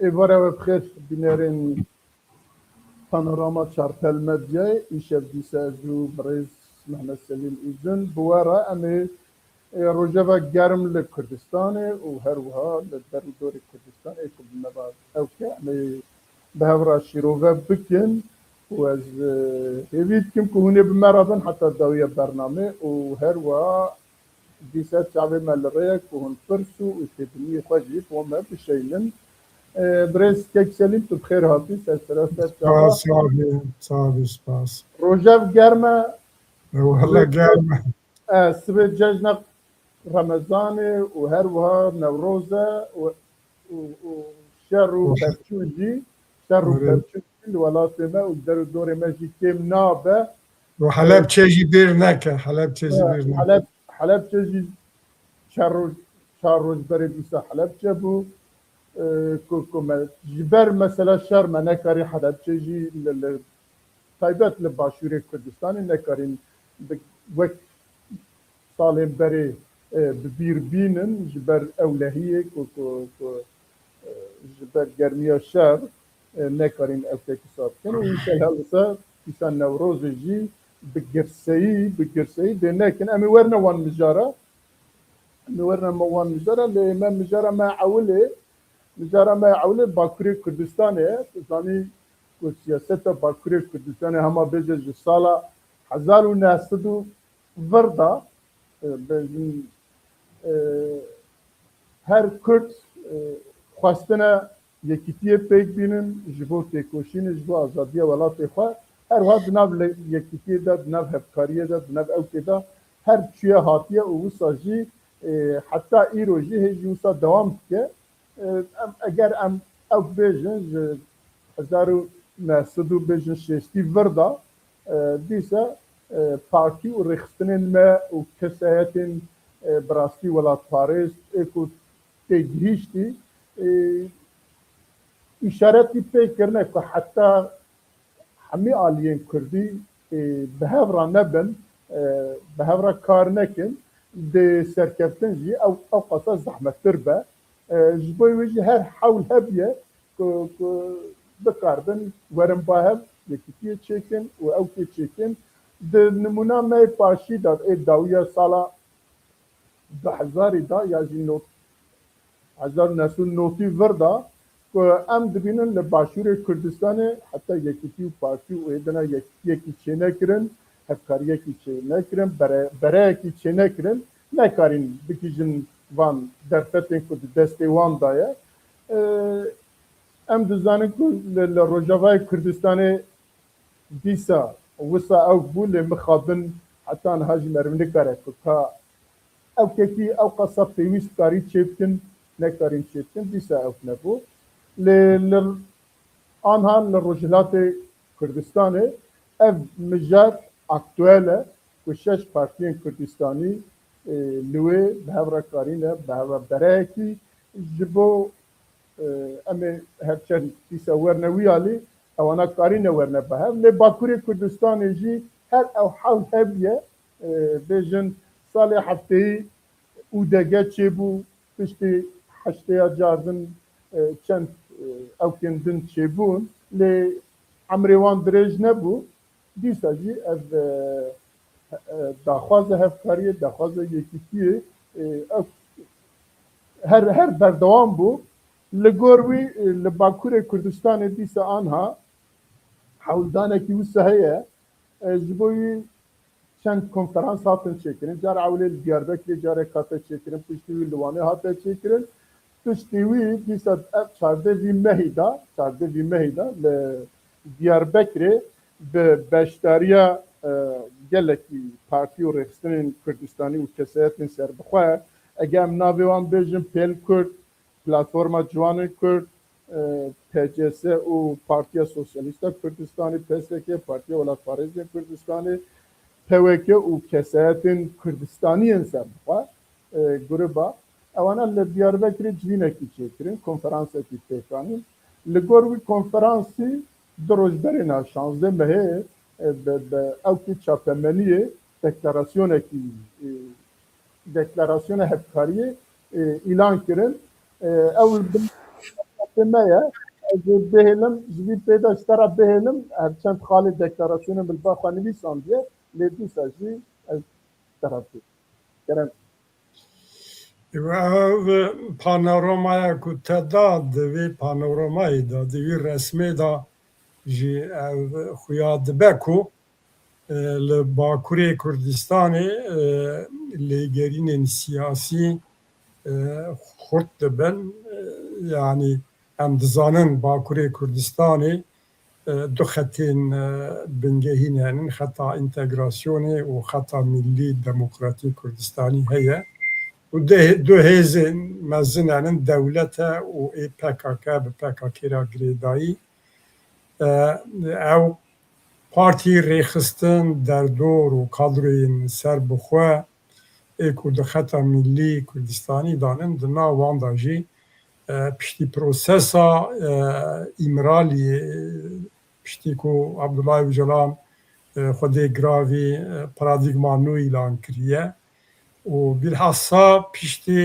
Evara ve bxêr binêrên Panorama Çarpelê medyayê îşev dîsa ez û birêz Mehmed Selîm Uzun bi we re em ê rojeva germ li Kurdistanê û her wiha li derûdorê Kurdistanê ku bi nava ew ke em ê bi hevra şîrove bikin û ez hêvî dikim ku hûn ê bi me re bin heta dawiya bername û her wiha dîsa çavê me li rê ye ku hûn pirs û têbiniyê xwe jî bo me bişeynin. Birêz Kek Selîm tu bi xêr hatî serserasta çava. Sağ ol, spas. Rojev germ e Valla gelme. sibê cejna Remezanê û her wiha Newroz e û şer û pevçûn jî şer û pevçûn li welatê me û derûdorê me jî kêm nabe. Halepçe jî bir neke. Halepçe jî bir neke. Helepçe jî çar roj berê dîsa Helepçe bû. Ji ber mesela şer me nekarî Helepçe jî taybet li Başûrê Kurdistanê nekarîn wek salên berê bi bîr bînin ji ber ewlehiyê ku ji ber germiya şer nekarîn ew tekîsa bikin û înşellah wisa dîsa Newrozê jî bi girseyî dê nekin em ê werne wan mijara lê me mijara me ewilê Bakurê Kurdistanê ye tu zanî ku siyaseta Bakurê Kurdistanê hema bêje ji sala 1900 vir da her Kurd xwestine yekîtiyê pêk bînin ji bo têkoşînê ji bo azadiya welatê xwe her wiha di nav yekîtiyê de di nav hevkariyê de di nav ewkê de her çûye hatiye û wisa jî heta îro jî hê jî wisa dewam dike eger em ew bêjin ji 1900 bêjin şêstî vir da dîsa pakî û rêxistinên me û kesayetên bi rastî welatparêz ku tê gihîştî îşaretî pê kirine ku heta hemî aliyên Kurdî bi hevra nebin bi hevra kar nekin dê serkeftin jî ew qasa zehmettir be ji bo wê jî her hewl hebiye ku bikarbin werin bahev yekîtiyê çêkin û ewkê çêkin di nimûna me paşî da dawiya sala 2000 da ya jî 1990 vir da ku em dibînin li Başûrê Kurdistanê heta yekîtî û partî û êdina yekîtiyekî çênekirin hevkariyekî çênekirin bereyekî çênekirin nekarîn bikîjin van derfetên ku di destê wan da ye em dizanin ku li Rojavayê Kurdistanê dîsa wisa ew bû lê mixabin heta niha jî merv nikare ku ka ewkekî ew qasa pêwîst karî çêbikin nekarîn çêbikin dîsa ew nebû lê li anha li Rojhilatê Kurdistanê ev mijar aktûel e ku 6 partiyên Kurdistanî li wê bi hevra karîne bi hevra bereyekî ji bo em ê herçend dîsa werne wîya lê ewana karîne werne bihev lê Bakurê Kurdistanê jî her ew hewl hebiye bêjin salê hefteyî ûdege çêbû piştî heşteya cardin çend ewkên din çêbûn lê emrê wan dirêj nebû dîsa jî ev daxwaza hevkariyê daxwaza yekîtiyê ew her berdewam bû li gor wî li Bakurê Kurdistanê dîsa anha hewldanekî wisa heye ji bo wî çend konferans hatin çêkirin car ewlê li Diyarbekirê carek hate çêkirin piştî wî li Wanê hate çêkirin piştî wî dîsa ev çardevî mehî da li Diyarbekirê bi beşdariya gelekî partî û rêxistinên Kurdistanî û kesayetên serbixwe eger em navê wan bêjin Pêl Kurd Platforma Ciwanên Kurd PCS û Partiya Sosyalîst a Kurdistanê PSK Partiya Welatparêzên Kurdistanê PWK û kesayetên Kurdistaniyên serbixwe gruba ewana li Diyarbekirê civînekî çêkirin konferansekî pêkanîn li gor wî konferansî di rojberên 16 mehê bi ewkê çapemeniyê deklarasyona hevkariyê îlan kirin ew استماع بهلم زوی پیدا اشترا بهلم چند خالی دکلاراسیون بالباخوانی بیساندیه لیدی سازی از طرفی کرن و پانورامای که تداد دوی پانورامای دا دوی رسمی دا جی خویاد بکو لباکوری کردستانی لêgerînên sîyasî xurt dibin yani em dizanin Bakurê Kurdistanê du xetên bingehîn henin xeta întegrasyonê û xeta millî demokratîk Kurdistanî heye û du hêzên mezin henin dewlete û ê PKK bi PKK ra girêdayî ew partî rêxistin derdor û kadroyên serbixwe ê ku di xeta millî Kurdistanî danin di nav wan da jî piştî prosesa îmiraliyê piştî ku Abdullah Öcalan xwedê giravî paradigma nû îlan kiriye û bilhassa piştî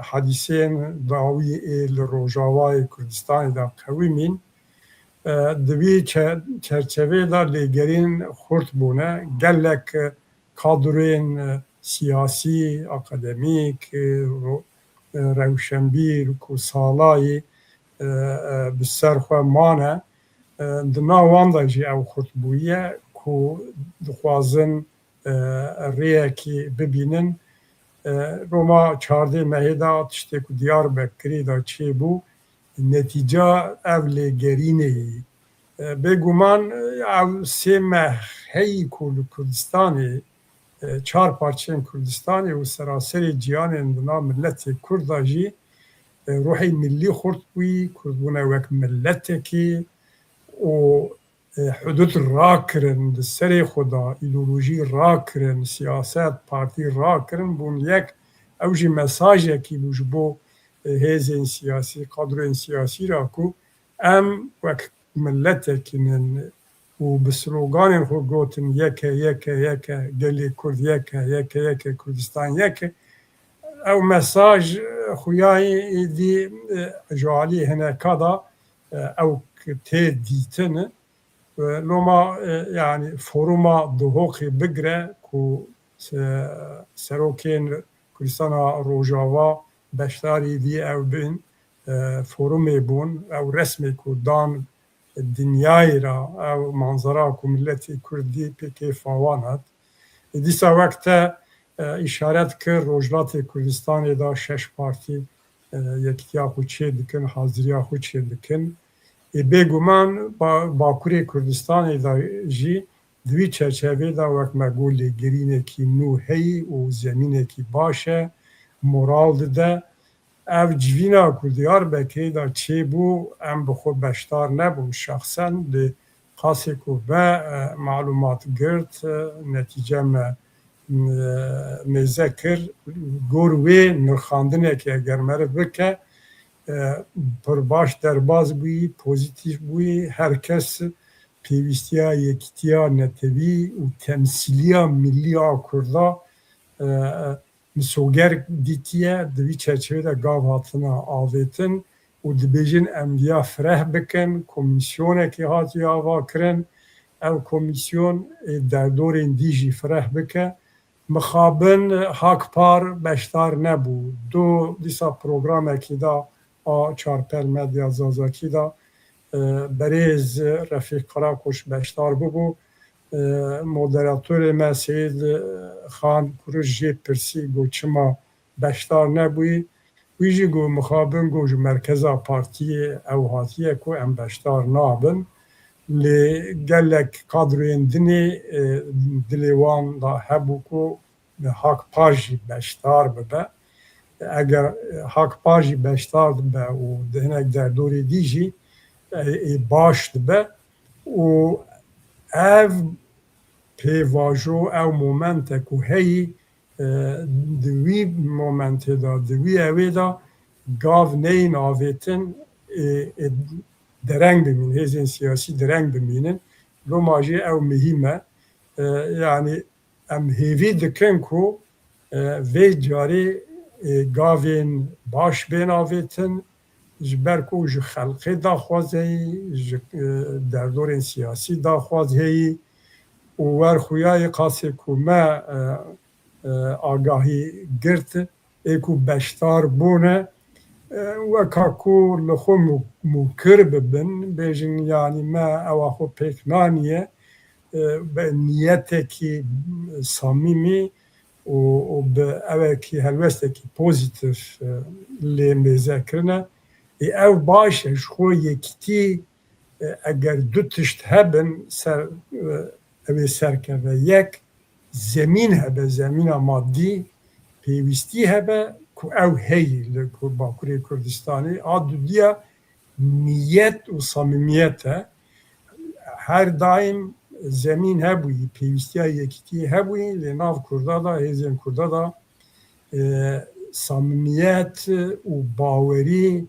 hadîseyên dawî ê li Rojavayê Kurdistanê de qewimîn di vî çerçevê de lêgerîn xurt bûne gelek kadroyên siyasî, akademîk, rewşenbîr ku salayê bi ser xwe mane di nav wan de jî ew xurtbûyî ye ku dixwazin rêyekê bibînin Roma çardê mehê da tiştê ku Diyarbekirê da çêbû netîca ev lêgerîneyê bêguman ew sê meh heyî ku li Kurdistanê çar parçeyên Kurdistanê û seraserê ciyanên di nav milletê Kurd da jî ruhê millî xurt bûyî, Kurdbûne wek milletekî û hudud rakirin, di serê xwe da îdeolojî rakirin, siyaset partî rakirin bûn yek ew jî mesajekî bû ji bo hêzên siyasî, kadroyên siyasî ra ku em wek milletekînin û bi sloganên xwe gotin yeke yeke yeke gelê Kurd yeke yeke yeke Kurdistan yeke ew mesaj xuyayê êdî ji aliyê hineka da ew tê dîtin loma yani foruma duhoxê bigire ku serokên Kurdistana Rojava beşdarî vî ew bin forumê bûn ew resmê ku dan dinyayê ra ew manzara ku milletê Kurdî pêkê fawan hat dîsa wek te îşaret kir Rojhilatê Kurdistanê da şeş partî yekîtiya xwe çê dikin, haziriya xwe çê dikin bêguman Bakurê Kurdistanê da jî di vî çerçevê da wek me got lêgerînekî nû heyî û zemînekî baş e moral dide ev civîna ku Diyarbekirê da çêbû em bi xwe beşdar nebûn şexsen lê qasê ku ve malûmat girt netîce me mêze kir gor wê nirxandinekê eger meriv bike pir baş derbas bûyî, pozîtîf bûyî herkes pêwîstiya yekîtiya netewî û temsîliya millî a Kurda misoger dîtiye di vî çerçevê de gav hatine avêtin û dibêjin em diya fireh bikin komîsyonekê hatiye ava kirin ew komîsyon derdorên dî jî fireh bike mixabin Hakpar beşdar nebû du dîsa programekî da a Çarpel Medya Zazakî da berêz Refîk Qarakoş beşdar bibû moderatörê me Seyid Xan Kuruş jê pirsî got çima beşdar nebûyî wî jî got mixabin got ji merkeza partiyê ew hatiye ku em beşdar nabin lê gelek kadroyên dinê dilê wan da hebû ku Hakpar jî beşdar bibe eger Hakpar jî beşdar dibe û di hinek derdorê dî jî baş dibe û ev pêvajo ew momente ku heyî di wî momentê da di wî evê da gav neyên avêtin dereng bimînin hêzên siyasî dereng bimînin loma jî ew mihîm e yani em hêvî dikin ku vê carê gavên baş bên avêtin ji ber ku ji xelkê daxwaz heyî, ji derdorên siyasî daxwaz heyî û werxuyayê qasê ku me agahî girt ê ku beşdar bûne weka ku li xwe mûkir bibin bêjin yanî me ewa xwe pêk naniye bi niyetekî samîmî û bi evekî helwestekî pozitif lê mêzekirine ew baş e ji xwe yekîtî eger du tişt hebin ser ew ê serkeve yek zemîn hebe zemîna maddî pêwîstî hebe ku ew heyî li Bakurê Kurdistanê a dudiya niyet û samimiyet e her daim zemîn hebûyî pêwîstiya yekîtî hebûyî lê nav Kurda da hêzên Kurda da samimiyet û bawerî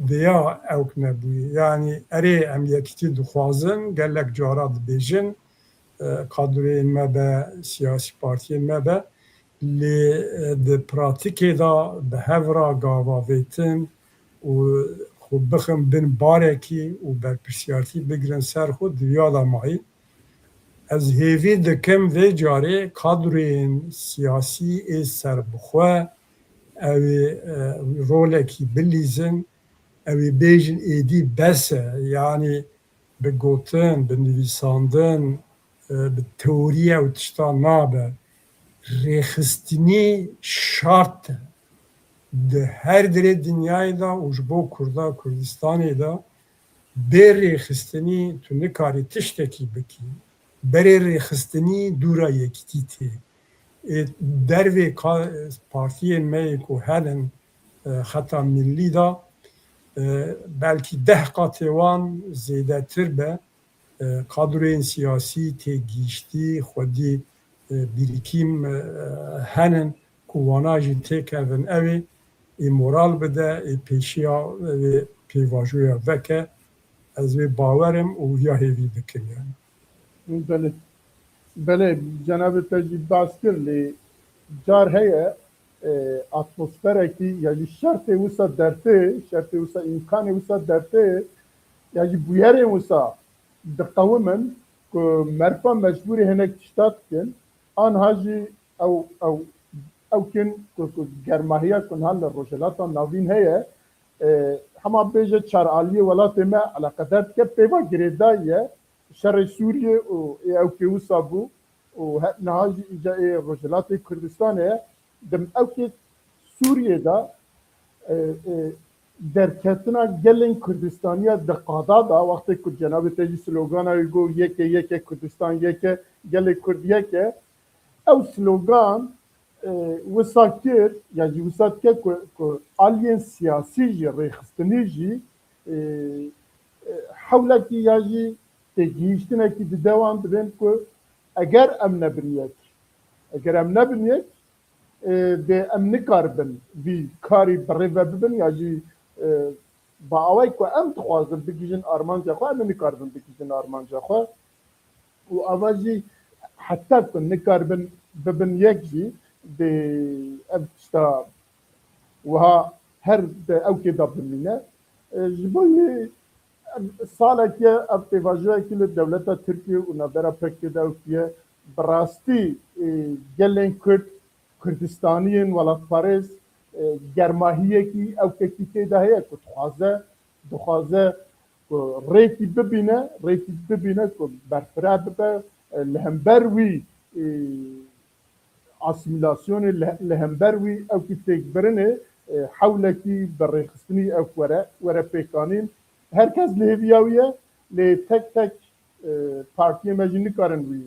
diya ew nebûyî yanî erê em yekîtî dixwazin gelek cara dibêjin kadreyên me be siyasî partiyên me be lê di pratikê da bi hev ra gavavêtin û xwe bixin bin barekî û berpirsyartî bigirin ser xwe diviya da mayî ez hêvî dikim vê carê kadreyên siyasî ê serbixwe ew ê rolekî bilîzin ew ê bêjin êdî bes e yanî bi gotin bi nivîsandin bi teoriya û tiştan nabe rêxistinî şart e di her derê dinyayê da û ji bo Kurda Kurdistanê da bê rêxistinî tu nikarî tiştekî bikî berê rêxistinî dûra yekîtî tê dervê partiyên me yê ku herin xeta millî da belkî 10 qatê wan zêdetir be kadreyên siyasî têgihîştî xwedî birîkîm henin ku wana jî têkevin ew ê moral bide ê pêşiya wê pêvajoya veke ez vê bawerim û ya hêvî dikim yani. Belê cenab-ı te jî bas kir lê car heye atmosferekî ya jî şertê wisa dertê şertê wisa imkanê wisa dertê ya jî bûyerên wisa diqewimin ku merpa mecbûrî hinek tişta dikin anha jî ew kin ku germahiya ku niha li rojhilata navîn heye hema bêje çaraliyê welatê me eleqedar dike pêva girêdayî ye şerê Sûriye û ewkê wisa bû û niha jî îca Rojhilatê Kurdistanê ye dim ewkê Sûriyê da derketina gelên Kurdistaniya di qada da wextê ku cenab-ı te jî slogana wî got yeke yeke Kurdistan yeke gelê Kurd yeke ew slogan wisa kir ya jî wisa dike ku aliyên siyasî jî rêxistinî jî hewlekî ya jî têgihîştinekî di dewan dibin ku eger em nebin yek eger em nebin yek dê em nikaribin vî karî birêve bibin ya jî ba awayî ku em dixwazin bigîjin armanca xwe em nikaribin bigîjin armanca xwe û ava jî heta ku nikaribin bibin yek jî dê ev tişta wiha her di ewkê da bimîne ji bo wê salekî ev pêvajiyekî li dewleta Tirkiye û navbera Pekê de ewkiye bi rastî gelên Kurd Kurdistaniyên welatparêz germahiyekî ewkekî tê de heye ku dixwaze ku rêkî bibîne ku berfireh bibe li hember wî asimilasyonê li hember wî ewkî têkbirinê hewlekî bi rêxistinî ew were pêkanîn herkes li hêviya wî ye lê tek tek partiyê me jî nikarin wî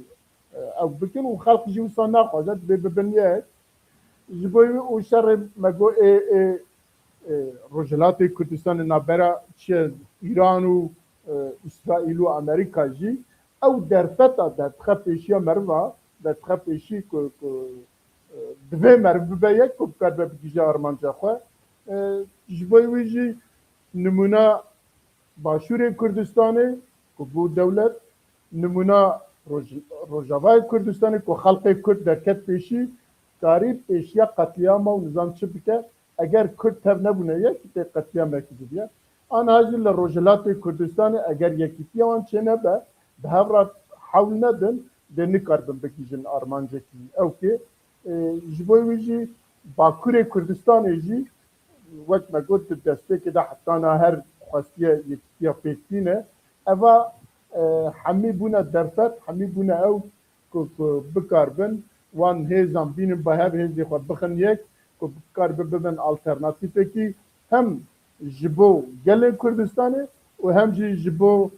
ew bikin û xelq jî wisa naxwaze dibê bibin yek ji bo wî û şerê me got Rojhilatê Kurdistanê navbera çiye Îran û İsraîl û Amerîka jî ew derfeta derdixe pêşiya meriva derdixe pêşî ku divê meriv bibe yek ku bikaribe bigîje armanca xwe ji bo wî jî nimûna Başûrê Kurdistanê ku bû dewlet nimûna Rojavayê Kurdistanê ku xelkê Kurd derket pêşî karî pêşiya qetliyama û nizam çi bike eğer Kürt tev nebune yek te qetliyamek diye ana jî li Rojhilatê Kurdistanê eğer yekîtiya wan çêne be bi hevra hewl nedin de nikarbin bikîjin armancekî ew kê ji bo wî jî Bakurê Kurdistanê jî wek me got di destpêkê de hetana her xwestiya yekîtiya pêkîne eva hemî bûne derfet hemî bûne ew ku bikarbin wan hêzan bînin bi hev hêzê xwe bixin yek ku bikar bibin alternatîfekî hem ji bo gelê Kurdistanê û hem jî ji bo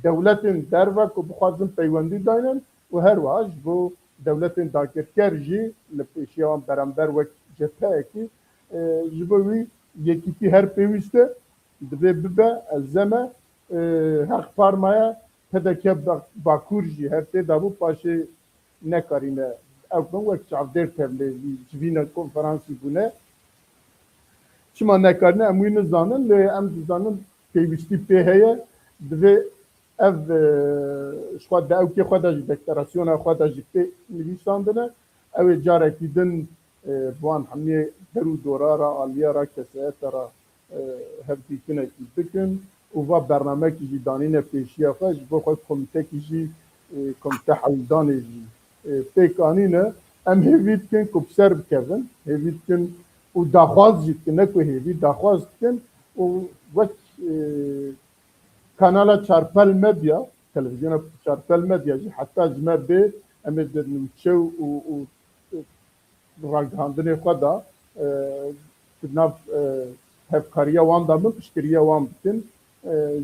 dewletên derve ku bixwazin peywendî daynin û her wiha ji bo dewletên dagirker jî li pêşiya wan berember wek cepheyekî ji bo wî yekîtî her pêwîst e divê bibe elzeme heqparmaya pedeke Bakur jî her tê dabû paşê nekarîne ew bin wek çavdêr tevlê civîna konferansî bûne çima nekarîne em wî nizanin lê em dizanin pêwîstî pê heye divê ev ji xwe di ewkê xwe de jî deklarasyona xwe de jî pê nivîsandine ew ê carekî din bi wan hemiyê der û dorara aliya ra keseyeta ra hevdîtinekî bikin û va bernamekî jî danîne pêşiya xwe ji bo xwe komîtekî jî komîte hewldanê jî pêk anîne em hêvî dikin ku bi ser bikevin hêvî dikin û daxwaz jî dikin ne ku hêvî daxwaz dikin û wek kanala Çarpel Medya televizyona Çarpel Medya jî heta ji me bê em ê di nûçe û ragihandinê xwe da di nav hevkariya wan da bin piştgiriya wan bikin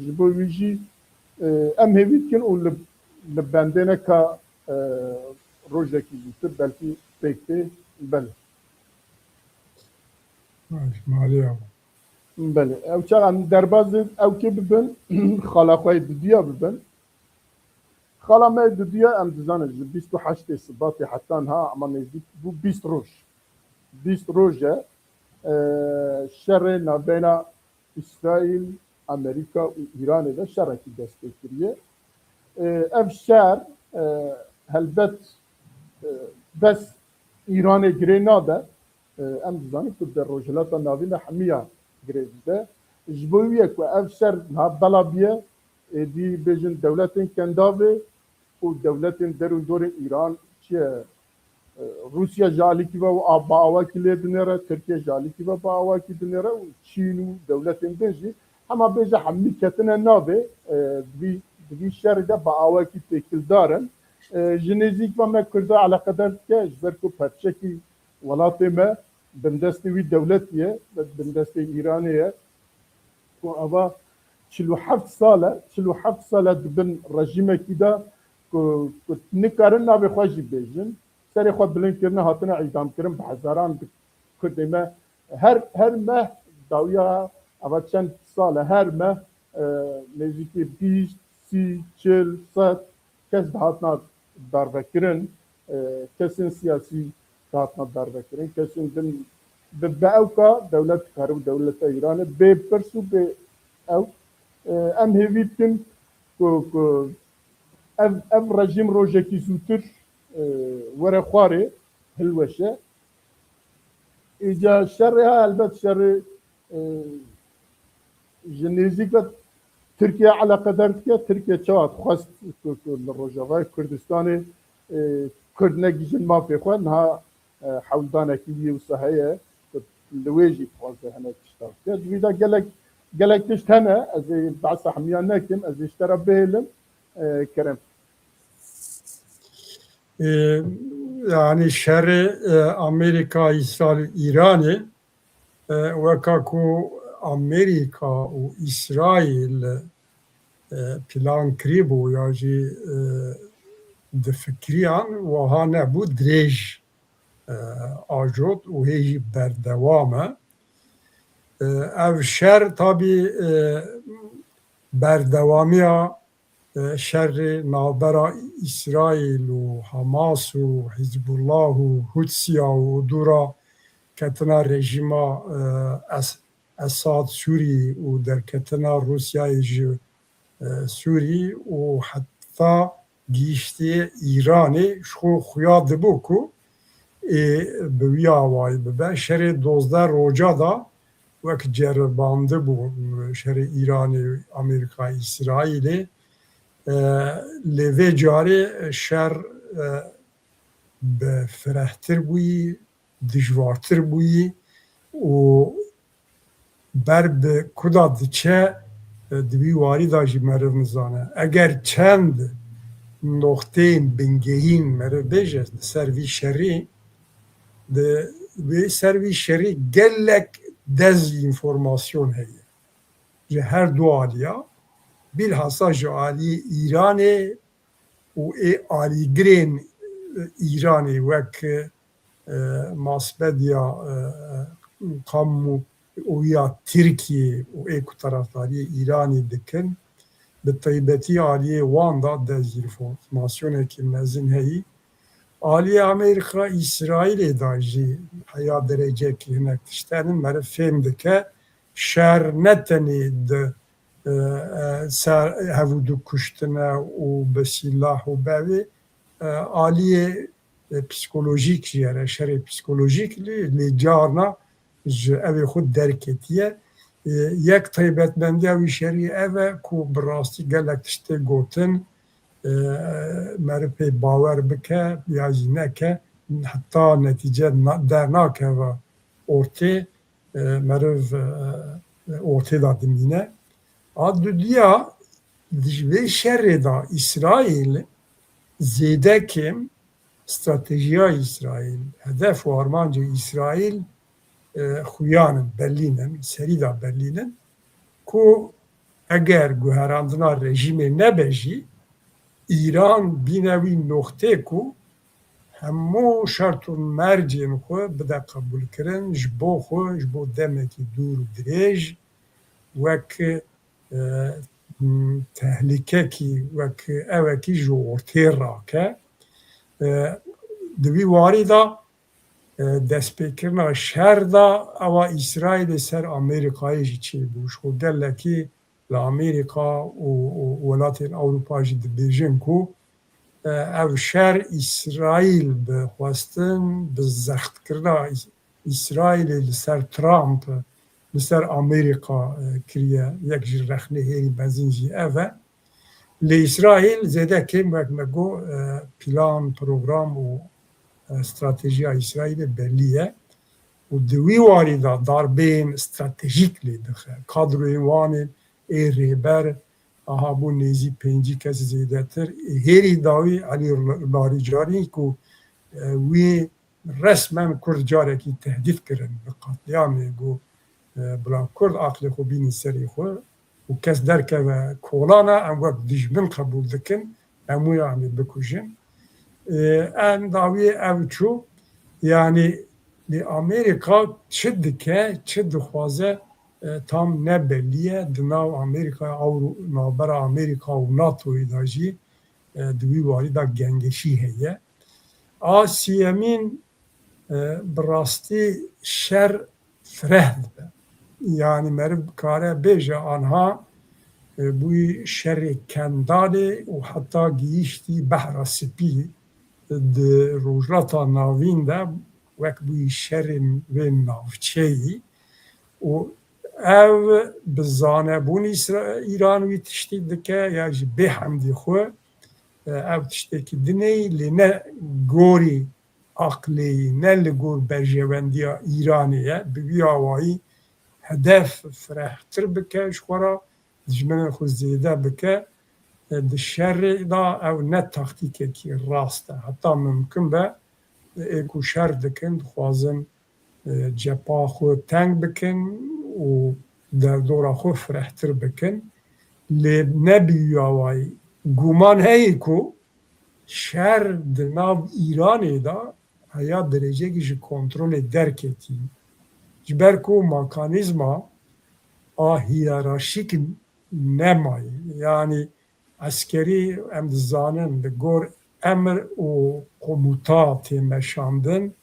ji bo wî jî em hêvî dikin û li bendêneka rojekî zûtir belkî pêk tê bele. Bele ew çawa em derbasê ew kê bibin xala xwe yê didiya bibin xala me yê didiya em dizanin ji 28 Sibatê heta niha ama nêzik bû 20 roj 20 roj e şerê navbêna İsraîl Amerîka û Îranê de şerekî dest pê kiriye ev şer helbet bes İranê girê nade em dizanin ku di rojhilata navîn de hemiya girê dide ji bo wî ye ku ev şer niha bela biye êdî bêjin dewletên kendavê û dewletên derûn dorê İran çiye Rusya ji alîkî ve ba awakî lê dinêre Tirkiye ji alîkî ve ba awakî dinêre û Çîn û dewletên din jî hema bêje hemî ketine navê di vî şerê de ba awakî têkildarin ji nêzik ve me Kurda eleqedar dike ji ber ku perçekî welatê me bindestê wî dewletî ye bindestê Îranê ye ku eva 47 sal e 47 sal e dibin rejîmekî de ku nikarin navê xwe jî bêjin serê xwe bilind kirine hatine îdamkirin bi hezaran Kurdê me her meh dawiya eva çend sal e her meh nêzîkî 20 30 40 100 kes dihatina darvekirin kesên siyasî dihatina darvekirin kesên din bi ew ka dewlet dikarî dewleta Îranê bê pirs û bê ew em hêvî dikin ku ev rejîm rojekî zûtir were xwarê hilweşe îca şerê ha helbet şerê ji nêzik ve Tirkiye eleqedar dike Tirkiye çawa dixwest li Rojavayê Kurdistanê Kurd negîjin mafê xwe niha hewldanekî wî wisa heye li wê jî dixwaze hinek tişta bike ji vî de gelek tişt hene ez ê behsa hemiyan nekim ez ê ji te re bihêlim kerem yani şerê Amerika İsrail İranê weka ku Amerika û İsrail plan kirîbû ya jî di fikriyan wiha nebû dirêj ajot û hê jî berdewam e ev şer tabî berdewamiya şerê navbera İsraîl û Hamas û Hizbullah û Hutsiya û dûra ketina rejîma Esad Sûrî û derketina Rusyayê ji Sûrî û heta gîştê Îranê ji xwe xuya dibû ku bi wî awayî bibe. Şerê 12 roca da wek ceribandî bû şerê Îranê, Amerîka, İsraîlê. Lê vê carê şer bi firehtir bûyî, dijwartir bûyî û ber bi kuda diçe di vî warî da jî meriv nizane. Eger çend nokteyên bingehîn meriv bêje li ser vî şerî, di ser vî şerî gelek dezinformasyon heye. Ji her du aliya, bilhassa ji aliyê Îranê û alîgirên Îranê wek masbediya kamu ya Tirkiye û ku taraftariyê Îranê dikin, bi taybetî aliyê wan da dezinformasyonekî mezin heyî. Aliyê Amerîka, İsraîlê da jî heya derecekî hinek tiştenin meriv fêm dike şer ne tenê di hevûdû kuştine û bi sîlah û bevê aliyê psikolojîk jî here, şerê psikolojîk lê carna ji evê xwe derketiye. Yek taybetmendiya wî şerî ev e ku bi rastî gelek tiştê gotin meriv pê bawer bike ya jî neke, heta netîce dernakeve ortê, meriv ortê da dimîne. A dudiya ji vê şerê da İsraîl zêdekêm stratejiya İsraîl, hedef û armanca İsraîl xuyanin, bellînin, serî da bellînin ku eger guherandina rejimê nebe jî İran bîne wî noktê ku hemû şert û mercên xwe bide qebûlkirin ji bo xwe, ji bo demekî dûr û dirêj wek tehlîkekî, wek evekî ji ortê rake. Di vî warî da destpêkirina şer da ewa İsraîlê ser Amerîkayê jî çêbû. Ji xwe gelekî li Amerîka û welatên Ewropa jî dibêjin ku ev şer İsraîl bi xwestin bi zextkirina İsraîlê li ser Trump, li ser Amerîka kiriye. Yek ji rexnê hêrî mezin jî ev e. Lê İsraîl zêdekêm wek me got plan, program û stratejiya İsraîlê bellî ye û di wî warî da darbeyên stratejîk lê dixe. Kadroyên wanê ê rêber aha bû nêzî 5 kes zêdetir. Hêrî dawî Elî Larijanî ku wî resmen Kurd carekî tehdît kirin bi qetliyamê got bila Kurd aqlê xwe bînî serê xwe û kes derkeve kolana em wek dijmin qebûl dikin hemû yanî bikujin. Em dawî ev çû yani li Amerîka çi dike, çi dixwaze tam nebellî ye di nav Amerîka navbera Amerîka û NATOyê da jî di wî warî da gengeşî heye. A sîyemîn bi rastî şer fireh dibe. Yani meriv kare bêje anha bûyî şerê kendalê û heta gihîştî behra spî di rojhilata navîn de wek bûyî şerên wê navçeyî û ev bi zanebûnî Îran wî tiştî dike ya jî bê hemdî xwe ev tiştekî dineyî lê ne gorî aqleyî, ne li gor berjewendiya Îranê ye. Bi wî awayî hedef firehtir bike ji xwe re dijminên xwe zêde bike. Di şerê da ev ne taktîkekî rast e. Heta mimkin be ê ku şer dikin dixwazin cepha xwe teng bikin û derdora xwe firehtir bikin. Lê ne bi wî awayî guman heye ku şer di nav Îranê da heya derecekî ji kontrolê derketî. Ji ber ku mekanîzma a hiyerarşîk nemayê. Yani eskerî em dizanin li gor emir û komuta tê meşandin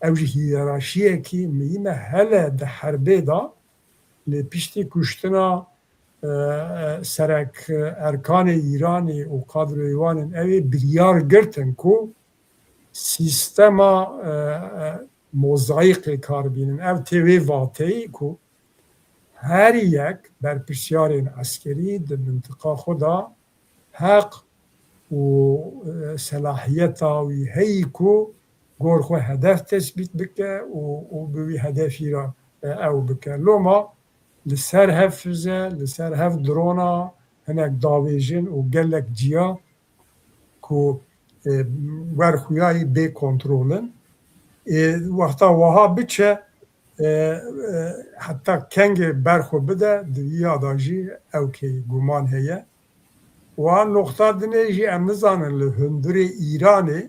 ew jî hiyerarşiyekî mîne hele di herbê da lê piştî kuştina serek erkanê Îranê û kadroyê wan ên evê biryar girtin ku سیستما موزاییق کاربینن او تیوی واتی کو هر یک برپرسیارین عسکری در منطقه خدا حق و صلاحیت وی هی کو گور خو هدف تثبیت بکه و بوی هدفی را او بکه لوما لسر حفظه لسر حفظ درونا هنک داویجن و گلک جیا کو ورخویایی بی کنترولن وقتا وها بچه حتی کنگ برخو بده دویا داجی او که گمان هیه و نقطه دنه جی ام نزانن لهندر ایرانی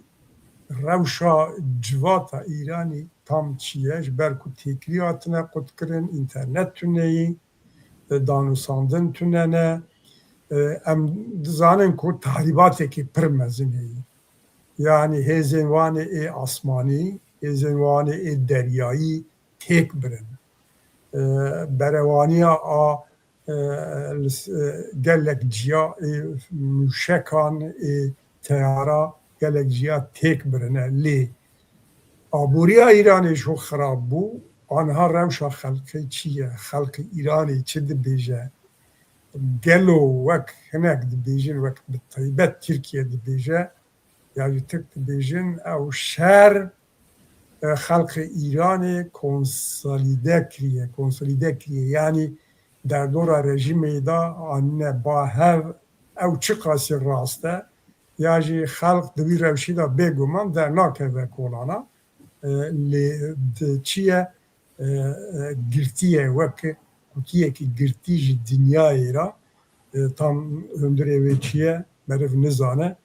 روشا جواتا ایرانی tam çiyeş berku tekriyatına kutkirin internet tüneyi danusandın tünene em dizanin ku tahribateki pirmezineyi yani hezenvani asmani hezenvani deryayı tek birin berevaniya a gelek ciya müşekan teyara gelek ciya tek birine li aburiya İranê şu xirab bû anha rewşa xelkê çi ye xelkê İranê çi dibêje gelo wek hinek dibêjin wek bi taybet Tirkiye dibêje ya jî Tirk dibêjin ew şer xelkê İranê konsolîde kiriye yani derdora rejimê da anîne bahev ew çi qasî rast e ya jî xelk di vî rewşî da bêguman dernakeve kolana çiye girtiye wek kutiyekî girtî ji dinyayê ra tam hundirê wê çiye meriv nizane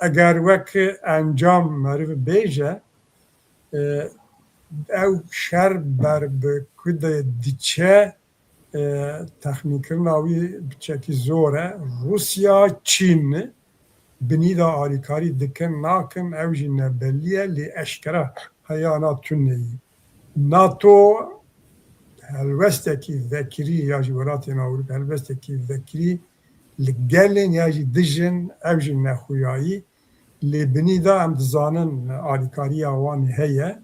eger wek encam meriv bêje ew şer ber bi ku de diçe texmînkirina wî biçekî zor e Rusya Çîn binî da alîkarî dikin nakin ew jî nebelliye lê eşkera heyana tûneyî NATO helwestekî vekirî ya jî welatên Ewropî helwestekî vekirî li gelên ya jî dijin ew jî nexuyayî lê binî da em dizanin alîkariya wan heye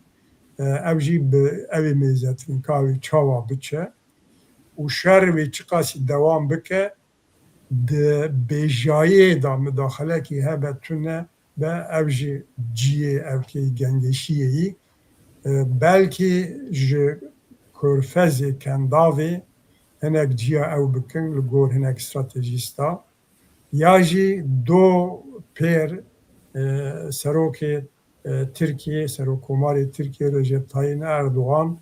ew jî bi evê mêzetinka wê çawa biçe û şer wê çi qasî dewam bike di bêjayê da midaxelekî hebe tune be ev jî ciyê evkê gengeşiyê belkî ji Körfezê Kendavê hinek ciya ew bikin li gor hinek stratejîsta ya jî do pêr serokê Tirkiye Serokkomarê Tirkiye Recep Tayyip Erdoğan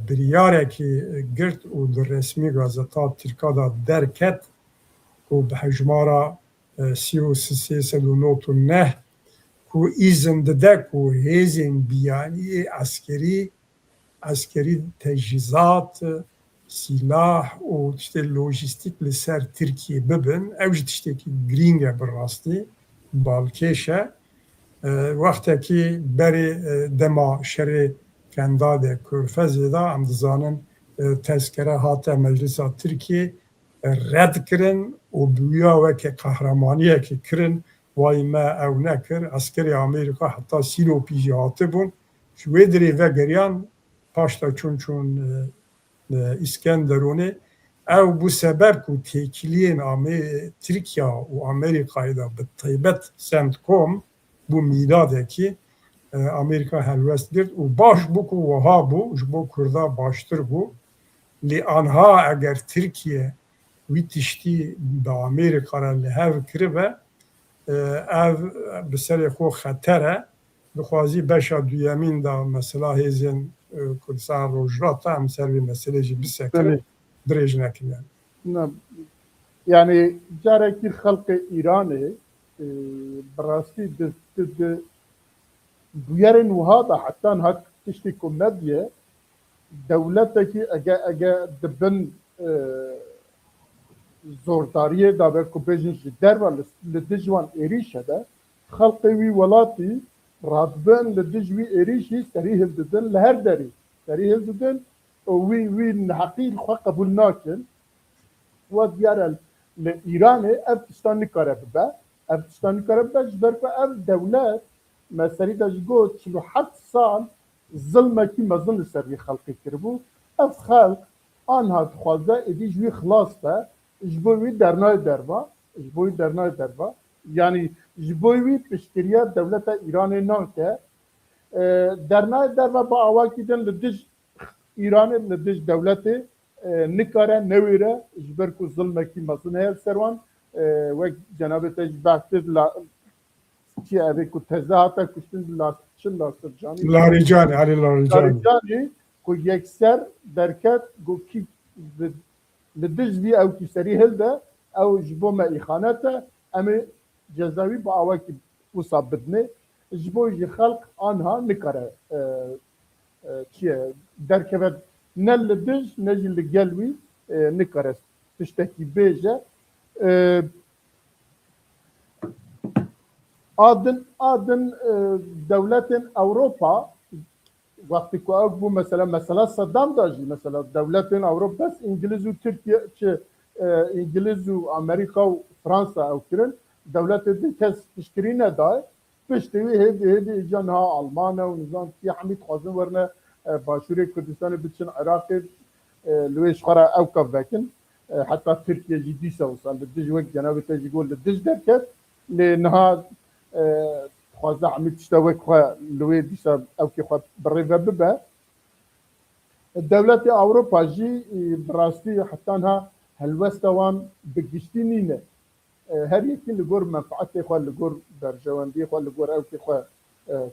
biryarekî girt û di resmî gazeta Tirka da derket ku bi hejmara 3309 ku izin dide ku hêzên biyanî askerî tecihizat silah û tiştê lojîstik li ser Tirkiye bibin ew jî tiştekî girîng e bi rastî balkêş e wextekî berê dema şerê Kendavê Körfezê da em dizanin tezkere hate Meclisa Tirkiye red kirin û bûya weke qehremaniyekê kirin wayî me ew nekir askerê Amerîka heta Sîropî jî hatibûn ji wê dirê vegeriyan paş da çûn İskenderûnê ew bû sebeb ku têkiliyên Tirkiya û Amerîkayê da bi taybet CENTCOM bû mîladekî Amerîka helwest girt û baş bû ku wiha bû ji bo Kurda baştir bû lê anha eger Tirkiye wî tiştî bi Amerîka re li hev kiribe ev bi serê xwe xeter e dixwazî beşa duyemîn da mesela hêzên Kurdistan Rojhilata em ser vê meselê jî bisekirin dirêj nekin yani carekî xelkê Îranê bi rastî bûyerên wiha da heta hak tiştê ku mediye dewletekî ege dibin zordariyê da be ku bêjin ji derve li dij wan êrîşe de xelkê wî welatî radibin li dij wî êrîşî serî hildidin li her derî serî hildidin û wî neheqî xwe qebûl nakin wa diyar e li Îranê ev tiştan nikare bibe ev tiştan nikare bibe ji ber ku ev dewlet مسری دا جگو 47 سال ظلمکی مزن سری خلقی کربو اف خلق آنها خوازه ادی جوی خلاص به جبوی درنای دروا یعنی جبوی پشتریه دولت ایران نان که درنای دروا با آواکی دن لدج ایران لدج دولت نکاره نویره جبر کو ظلمکی مزن هل سروان و جناب تجبهت چی اوه کو تزاهتا کشتن لاسرجانی لاریجانی علی لاریجانی کو یکسر درکت گو کی لدج بی او کی سری هلده او جبو ما ایخانته اما جزاوی با آواکی وصاب بدنه جبو جی خلق آنها نکاره چیه درکت نه لدج نه جی لگلوی نکاره تشتکی بیجه آدن دولت اوروبا وقتی که او بو مثلا صدام داشتی مثلا دولت اوروبا بس انگلیز و ترکیه چه انگلیز و امریکا و فرانسا او کرن دولت دی کس تشکری ندای پشتوی هدی جانها آلمان و نظام کی حمید خوازن ورنه باشوری کردستان بچن عراق لویش خورا او کف بکن حتی ترکیه جدی سوسان لدج وقت جناب تجی گول لدج درکت لنها خوازه حمید تشتوک خواه لوی دیسا او کی خواه بریوه ببه دولت اوروپا جی براستی حتی انها هلوستوان بگشتی نینه هر یکی لگور منفعتی خواه لگور برجواندی خواه لگور او کی خواه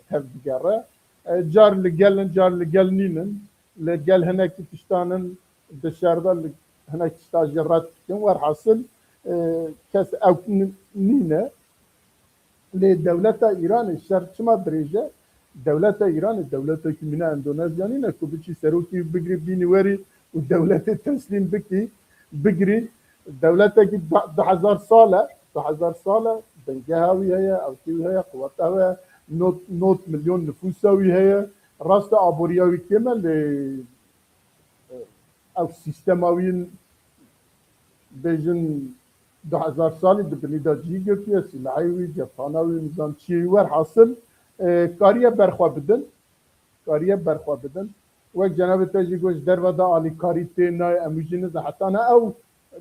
تف بگره جار لگل نینن لگل هنکی تشتانن دشارده هنکی تشتاجرات کن ورحاصل کس او نینه لدولت ایران شرط شما درجه دولت ایران دولت که من اندونزیانی نه که بچی سروکی بگری بینی وری و دولت تسلیم بگری دولت که 1000 ساله بنجه هاوی هیا او کیوی هیا قوات هاوی نوت مليون نفوس هاوی هیا راست آبوریاوی کمل او سیستم هاوی بجن 2000 سالی دبنی دا جی گرتیه سلاحیوی جفاناوی نظام چیوی ور حاصل کاریه برخوا بدن وک جناب تاجی گوش در ودا آلی کاری تینای اموجینه ده حتی نه او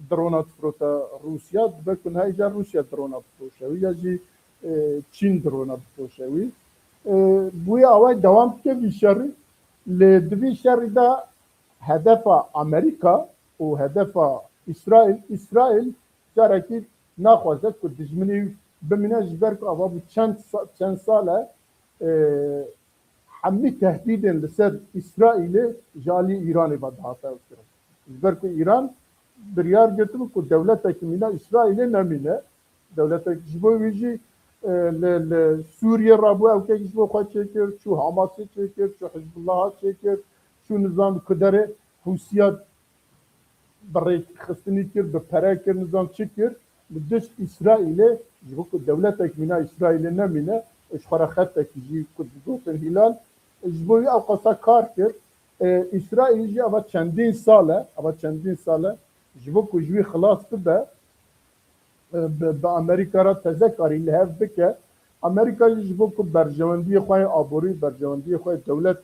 درونات فروتا روسیا بکن های جا روسیا درونات فروشوی یا جی چین درونات فروشوی بوی آوائی دوام که بی شری لدوی شری دا هدف امریکا و هدف اسرائیل جارکی نخوازد که دجمنی بمینه جبر که آوا بو چند ساله همه تهدید لسر اسرائیل جالی ایران با دهاتا کرد جبر که ایران بریار گرتم که دولت کمینا اسرائیل نمینه دولت جبو ویجی سوریه رابو او که جبو خواه چکر چو حماسی چکر چو حزب الله چکر چو نظام کدر حوسیات برای خستنی کرد به پره کرد نظام چکر بدش اسرائیل جبو که دولت کمینا اسرائیل نمینه اشخارا خط کجی کد گوتن هلال جبوی او قصا کار کرد اسرائیل جی اوا چندین ساله جبو که جوی خلاص بده به امریکا را تذکاری لحف بکه امریکا جبو که برجواندی خواه آبوری برجواندی خواه دولت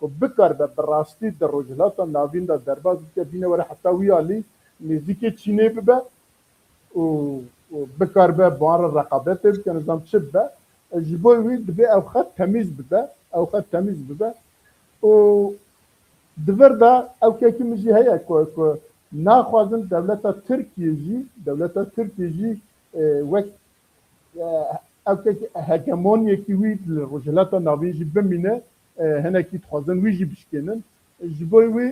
که بکر به براستی در رجلات ناوین دا درباز که بینه وره حتی ویالی نزدیک چینه ببه و بکر به بار رقابت که نظام چه ببه جبوی وی دبی او خط تمیز ببه و دور دا او که مجی هیا که ناخوازن دولت ترکیه جی وقت او که هگمونیه که وی رجلات ناوین جی بمینه هنه که تخوازن وی جی بشکنن جبوی وی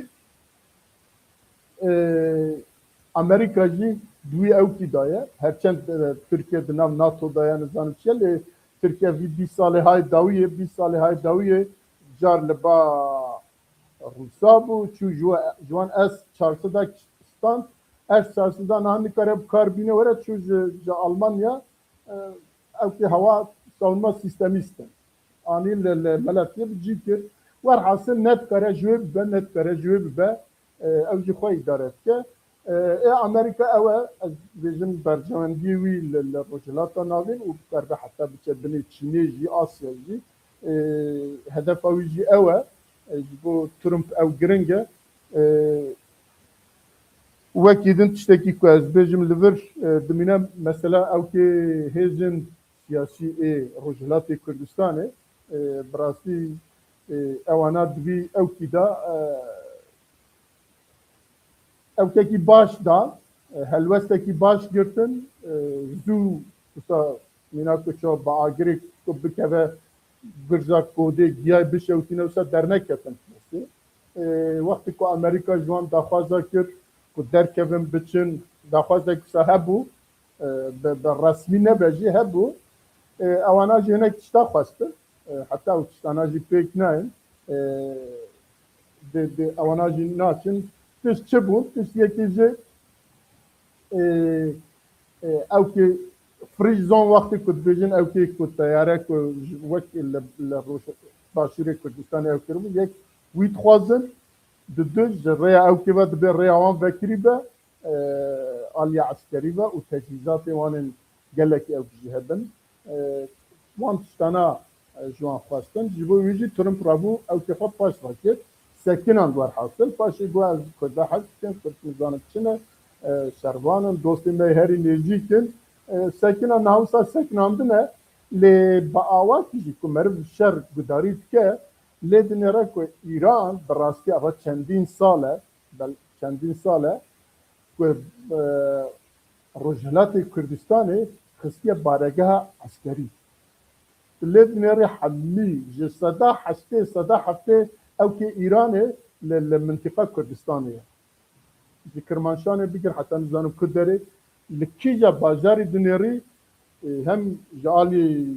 امریکا جی دوی او کی دایه هرچند ترکیه دنام ناتو دایه نظام چیه ترکیه وی 20 ساله های داویه جار لبا روسا بو چو جوان اس 400 ستان اس 400 نهانی کاره کار بینه وره چو جا آلمانیا او که هوا savunma sistemisten. Ani melatiye bicî kir wer hasil net kare jwê bibe ew jî xwe îdare dike Amerika ew ez bêjim bercewendiyê wî li rojhilata navê û berbe heta biçe binê Çînê jî Asya jî hedefa wî jî ew e ji bo Trump ew giring e wekî din tiştekî ku ez bêjim li vir dimîne mesela ew kê hêzên siyasî ê Rojhilatê Kurdistanê bi rastî ewana divî ewkî da ewkekî baş da helwestekî baş girtin zû wisa mîna ku çawa bi agirê ku bikeve birja kodê giyay bişewtîne wisa derneketin wextê ku Amerîka ji wan daxwaza kir ku derkevin biçin daxwazek wisa hebû bi resmî nebe jî hebû ewana jî hinek tişta xwestin heta ew tiştana jî pêk nayên ewana jî naçin tişt çi bûn tişt yekê jî ew kê frîj zon wextê ku dibêjin ew kê ku teyare ku wek li Başûrê Kurdistanê ew kiribû yek wî dixwazin di du ji rêya ew kê ve dibe rêya wan vekirî be aliya eskerî ve û tecîzatê wanên gelekî ew jî hebin wan tiştana ji wan xwestin ji bo wî jî Trump rabû ew kê xwe paş vekir sekinan werhasil paşê got ez Kurda hez bikim Kurd nizanim çi ne şervanin dostê me herî nêzîkin sekina navisa sekinandine lê bi awakî jî ku meriv şer gudarî dike lê dinêre ku İran bi rastî eva çendîn sal e ku Rojhilatê Kurdistanê xistiye baregeha eskerî lê dinêrê hemî ji seda heftê ew kê İranê li mintiqa Kurdistanê ye ji Kirmanşanê bigir heta nizanim ku derê li kîja bajarê dinêrî hem ji alî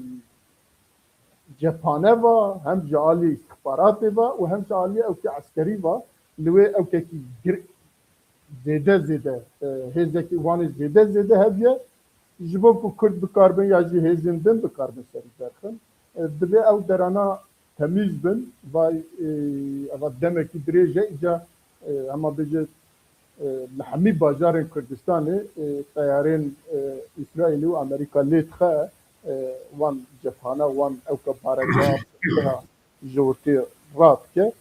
cephane ve hem ji alî istihbaratê ve û hem ji alî ew kê eskerî ve li wê ewkekî zêde hêzekî wanê zêde hebiye ji bo ku Kurd bikarbin ya jî hêzên din bikarbin serî derxin dibe ew derana temîz bin vay eva demekî dirêj e îca hema bêje li hemî bajarên Kurdistanê teyarên İsraîlî û Amerîka lê dixe wan cephane wan ewke baregeha ji wirtê radike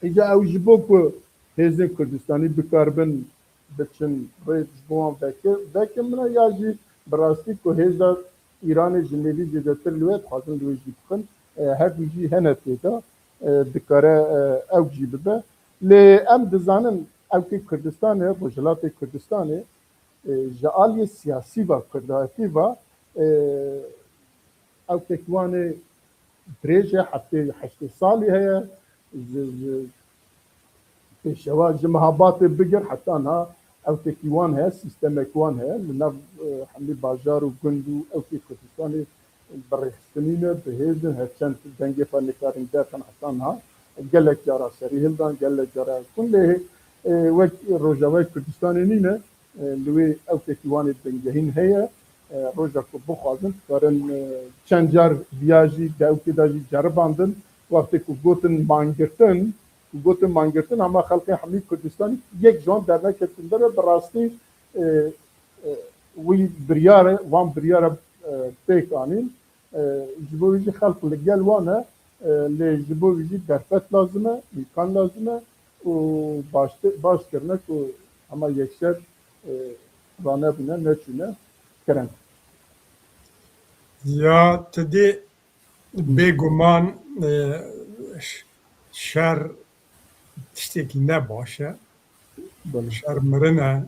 îca ew ji bo ku hêzên Kurdistanî bikarbin biçin rê ji bo wan vekin bine ya jî bi rastî ku hêza İranê ji nêvî zêdetir li wê dixwazin li wê jî bixin her du jî hene têda dikare ew jî bibe lê em dizanin ewkê Kurdistanê Rojhilatê Kurdistanê ji aliyê siyasî ve kurdayetî ve ewkekî wanê dirêj e heştê salî heye pêşeva ji mehabatê bigir heta niha ewkekî wan heye sîstemekî wan heye li nav hemî bajar û gund û ewkê Kurdistanê birêxistinîne bihêzin herçend dengê xwe nikarin derxin heta niha gelek cara serî hildan gelek cara kun lê wek Rojavayê Kurdistanê nîne li wê ewkekî wanê dengehîn heye roja ku bixwazin karin çend car viya jî di ewkê da jî ceribandin wextê ku gotin mangirtin ama xelkê hemî Kurdistanî yek ji wan derneketin dere bi rastî wî wan biryara pêk anîn ji bo wî jî xelk li gel wan e lê ji bo wî jî derfet lazim e îmkan lazim e û başkirine ku hema yekser ranebîne neçûne kirin ya tedê bêguman şer tiştekî ne baş e şer mirin e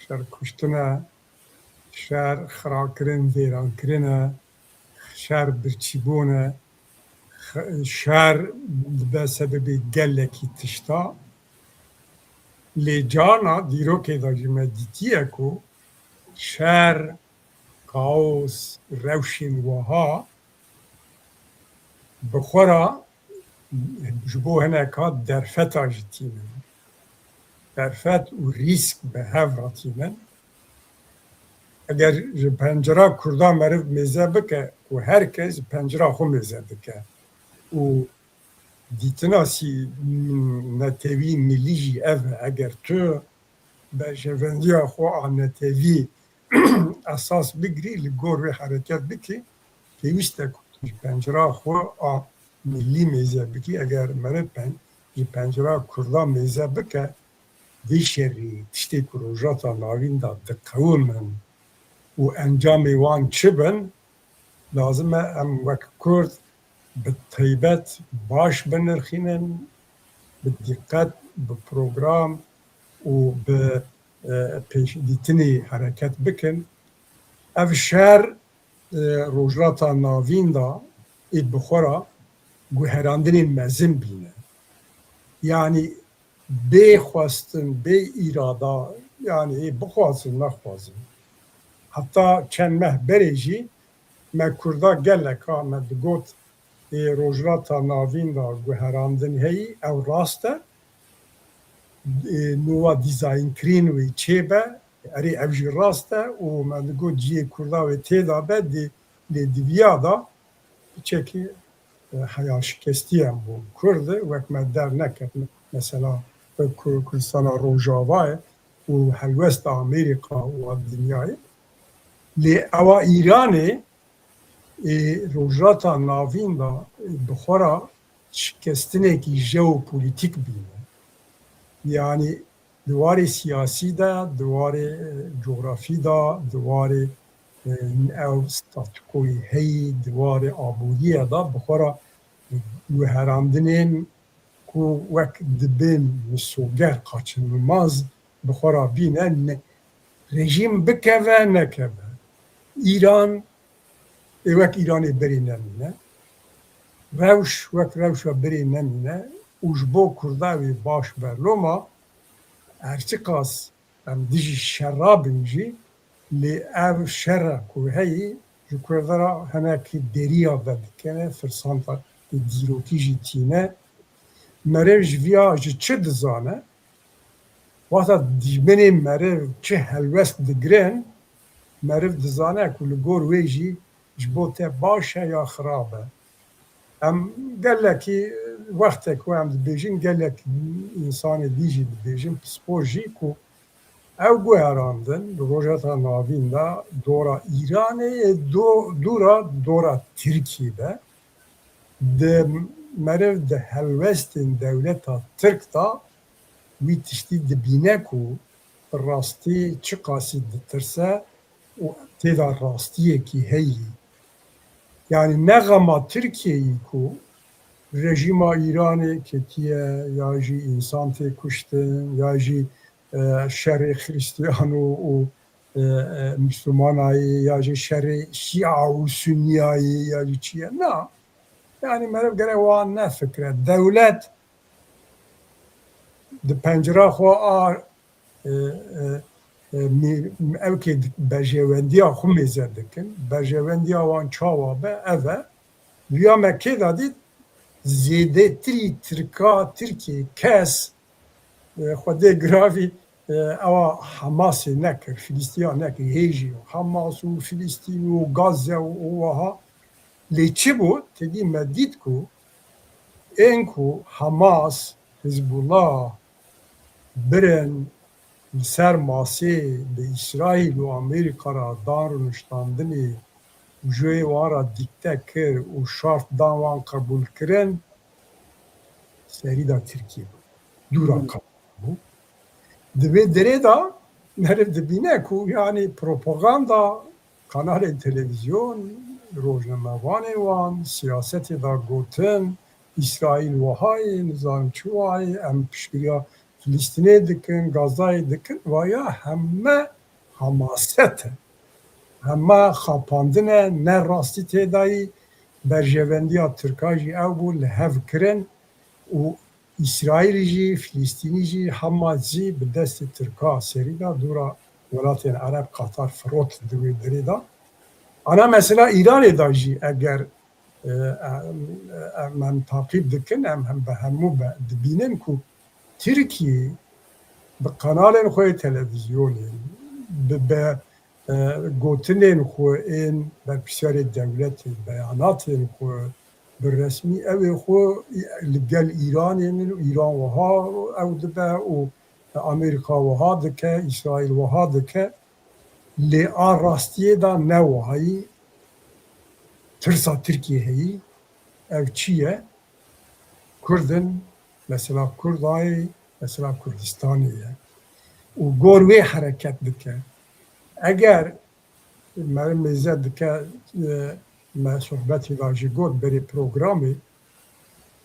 şer kuştin e şer xirakirin vêrankirin e şer birçîbûn e şer dibe sebebê gelekî tişta lê carna dîrokê da jî me dîtiye ku şer kaos rewşên wiha bi xwe re ji bo hineka derfeta jî tînin derfet û rîsk bi hev re tînin eger ji pencera Kurda meriv mêze bike û herkes pencera xwe mêze dike û dîtina netewî millî jî ev e eger tu بجوندیا خو آنتوی اساس بگری لگور و حرکت بکی پیوسته کنی پنجره خو ملی میزه بکی اگر مرد پنجره کردا میزه بکه دی شری تشتی پروژاتا ناوین دا دقومن و انجام وان چه بن لازمه ام وک کرد به طیبت باش بنرخینن به دقت به پروگرام و به پیش دیتنی حرکت بکن اف شهر روجراتا ناوین دا ای بخورا گوهراندنی مزن بینه یعنی بی خواستن بی ایرادا یعنی بخواستن نخواستن حتی چند مه بریجی ما کردا گلک ها ما دگوت روجراتا ناوین دا گوهراندن هی او راسته نوع دیزاین کرین وی چه به اری اوجی راسته و ما دگوت جیه کردا و تیدا به دی دیویا دا چکی حیا شکستی هم بود کرده وقت ما در نکرد مثلا کردستان روجاوای و هلوست امریکا و دنیای لی اوا ایرانی روجراتا ناوین دا بخورا شکستنه کی ژئوپلیتیک بینه یعنی دواره سیاسی دا دواره جغرافی دا دواره او ستاتیکوی هی دواره آبودی دا بخورا گوهراندنین کو وک دبین مسوگر قاچنماز بخورا بینه رژیم بکه و نکه ایران وک ایرانی بری نمینه روش وک روش و بری نمینه اوجبو کرداوی باش برلوما هرچی قاس ام دیجی شرابنجی لی او شر کوهی جو کردارا همه که دریا بدکنه فرسانتا دیروکی جی تینه مرو جویا جی چه دزانه وقتا دیمنی مرو چه هلوست دگرن مرو دزانه که لگور ویجی جبوته باشه یا خرابه ام گلکی وقتی که هم دبیجین گلکی انسان دیجی دبیجین پسپوژی که او گوهراندن روجاتا ناوین دا دورا ایرانه دورا ترکیه ده ده مرو ده هلوستین دولتا ترک دا وی تشتی دبینه که راستی چه قاسی دترسه و تیدا راستیه کی هی yani ne gama Türkiye'yi ku rejima İran'ı ketiye ya ji insan te kuştun ya ji şerri Hristiyanu u Müslümanayı ya ji şerri Şia u Sünniyayı ya ji çiye na yani merev gere wan ne fikre devlet de pencera xo a ev ki bejêwendiya xwe mêze dikin, bejêwendiya wan çawa be ev e, rêya me kê da dît zêdetirî Tirkiye kes xwedê giravî ewa Hamasê nekir, Fîlîstiya nekir, hêjî Hamas û Fîlîstîn û Gazze û wiha lê çi bû tedî me dît ku ên ku Hamas, Hizbullah birin ser masê bi İsraîl û Amerîka ra dan rûniştandinê jê wan ra dîkte kir û şart dan wan qebûl kirin serî da Tirkiye bû. Dûra bû. Di vê derê da meriv dibîne ku yani propaganda kanalên televîzyon, rojnamevanê wan, siyasetê da gotin İsraîl wahayê, nizanim çi wayê, em piştgiriya Filistinê dikin, Gazayê dikin, vaya heme hamaset e. Heme xapandin e, ne rastî têdayî, berjevendiya Tirka jî ew bû li hev kirin û İsraîlî jî, Filîstînî jî, Hamas jî bi destê Tirka serî da dûra welatên Ereb qatar firot di wê derê da. Ana mesela İranê da jî eger em takip dikin, em hem bi hemû dibînin ku Türkiye bi kanalên xwe televîzyonê bi gotinên xwe ên berpirsiyarê dewletê beyanatên xwe bi resmî evê xwe li gel İranê min û İran wiha ew dibe û Amerika wiha dike, İsrail wiha dike, lê a rastiyê da ne wihayî tirsa Tirkiye heyî, ev çi ye? Kurdin, mesela Kurdayê, mesela Kurdistanê ye. û gor wê hereket dike. Eger me mêze dike me sohbetê da jî got berê programê,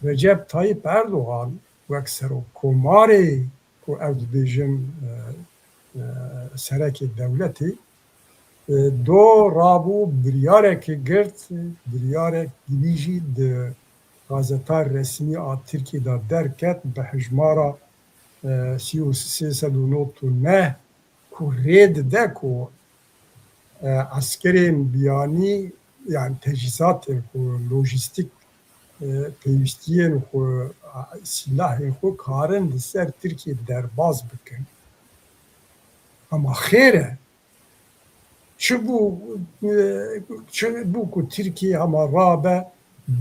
Recep Tayyip Erdoğan wek serokkomarê ku ew dibêjin serekê dewletê do rabû biryarekê girt, biryarek dibî jî di gazeta resmî a Tirkiye da derket bi hejmara 339 ku rê dide ku askerên biyanî yani tecîzatên ku lojîstik pêwîstiyên xwe silahên xwe karin li ser Tirkiye derbas bikin. Ama xêr e çi bû ku Tirkiye hema rabe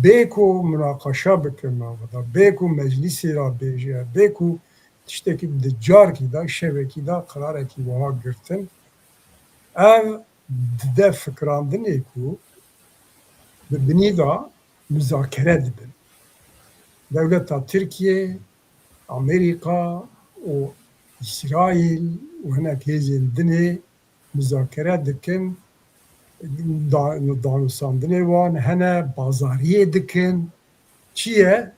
bê ku münaqeşa bikin navda, bê ku meclisê ra bêje, bê ku tiştekî di carkî da şevekî da qirarekî wiha girtin, ev dide fikrandinê ku bi binî da müzakere dibin. Devleta Tirkiye, Amerika û İsrail û hinek hêzên dinê müzakere dikin, danûsandinê wan hene, bazariyê dikin. Çi ye?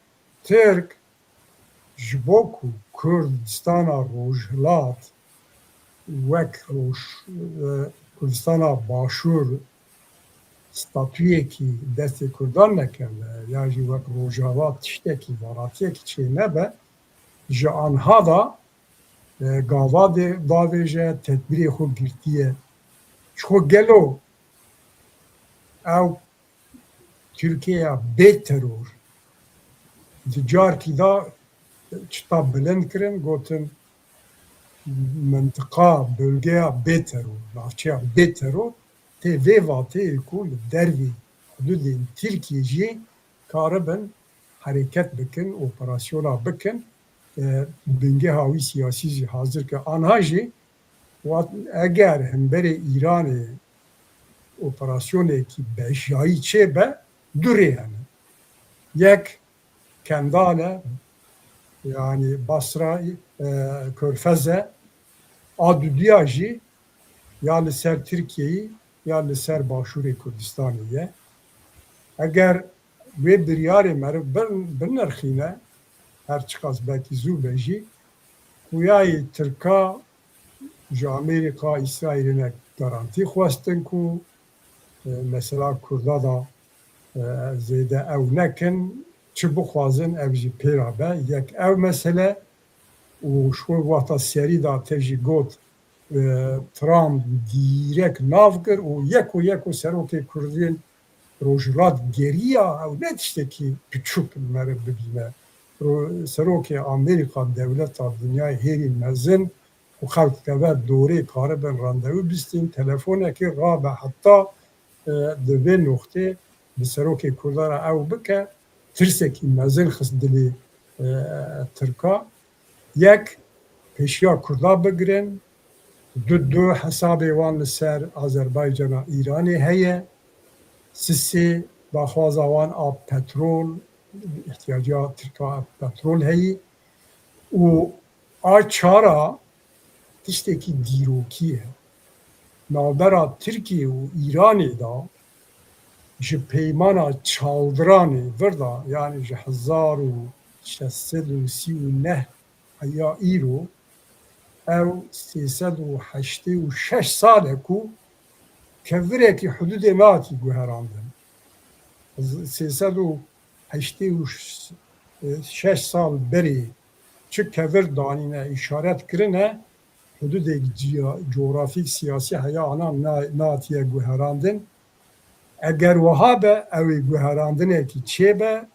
Tirk ji bo ku Kurdistana Rojhilat wek Kurdistana Başûr statûyekî destê Kurdan nekeve ya jî wek Rojava tiştekî welatiyekî çê nebe, ji anha da gava davêje, tedbirê xwe girtiye. Ço gelo ew Tirkiyeya bê teror di carkî da çita bilind kirin, gotin mintika bölgeya bê teror, navçeya bê teror, tê vê vateyê ku li dervê hududên Tirkiye jî karibin hereket bikin, operasyona bikin, bingeha wî siyasî jî hazir ke. Anha jî eger hemberê Îranê operasyonekî beşyayî çêbe, du rê hene. Yek Kendale yani Basra Körfez'e a duduya jî ya li ser Tirkiyeyê ya li ser Başûrê Kurdistanê ye. Eger wê biryarê meriv binirxîne, her çiqas belkî zû be jî, xuyayê Tirka ji Amerîka, İsraîlê ne garantî xwestin ku mesela Kurda da zêde ew nekin, çi bixwazin ev jî pêra be. Yek ev mesele û ji wexta serî da te jî got Trump dîrek nav kir û yek û serokê Kurdên Rojhilat geriya ew ne tiştekî piçûk meriv bibîne. Serokê Amerîka dewleta dinyayê hêrî mezin û xelk keve dorê karibin randevû bistîn, telefonekê rabe heta di vê noxtê bi serokê Kurda re ew bike, tirsekî mezin xist dilê Tirka. Yek pêşiya Kurda bigirin, du hesabê wan li ser Azerbaycana Îranê heye, sisê daxwaza wan a petrol, ihtiyaca Tirka petrol heyî û a çara tiştekî dîrokî ye. Navbera Tirkiye û Îranê da ji peymana çaldiranê vir da yani ji 1639 heya îro ew 386 sal e ku kevirekî hududê nehatî guherandin. 386 sal berê çi kevir danîne îşaret kirine, hududekî coğrafîk siyasî heya ana nehatiye guherandin. Eger wiha be ew ê guherandinekî çêbe,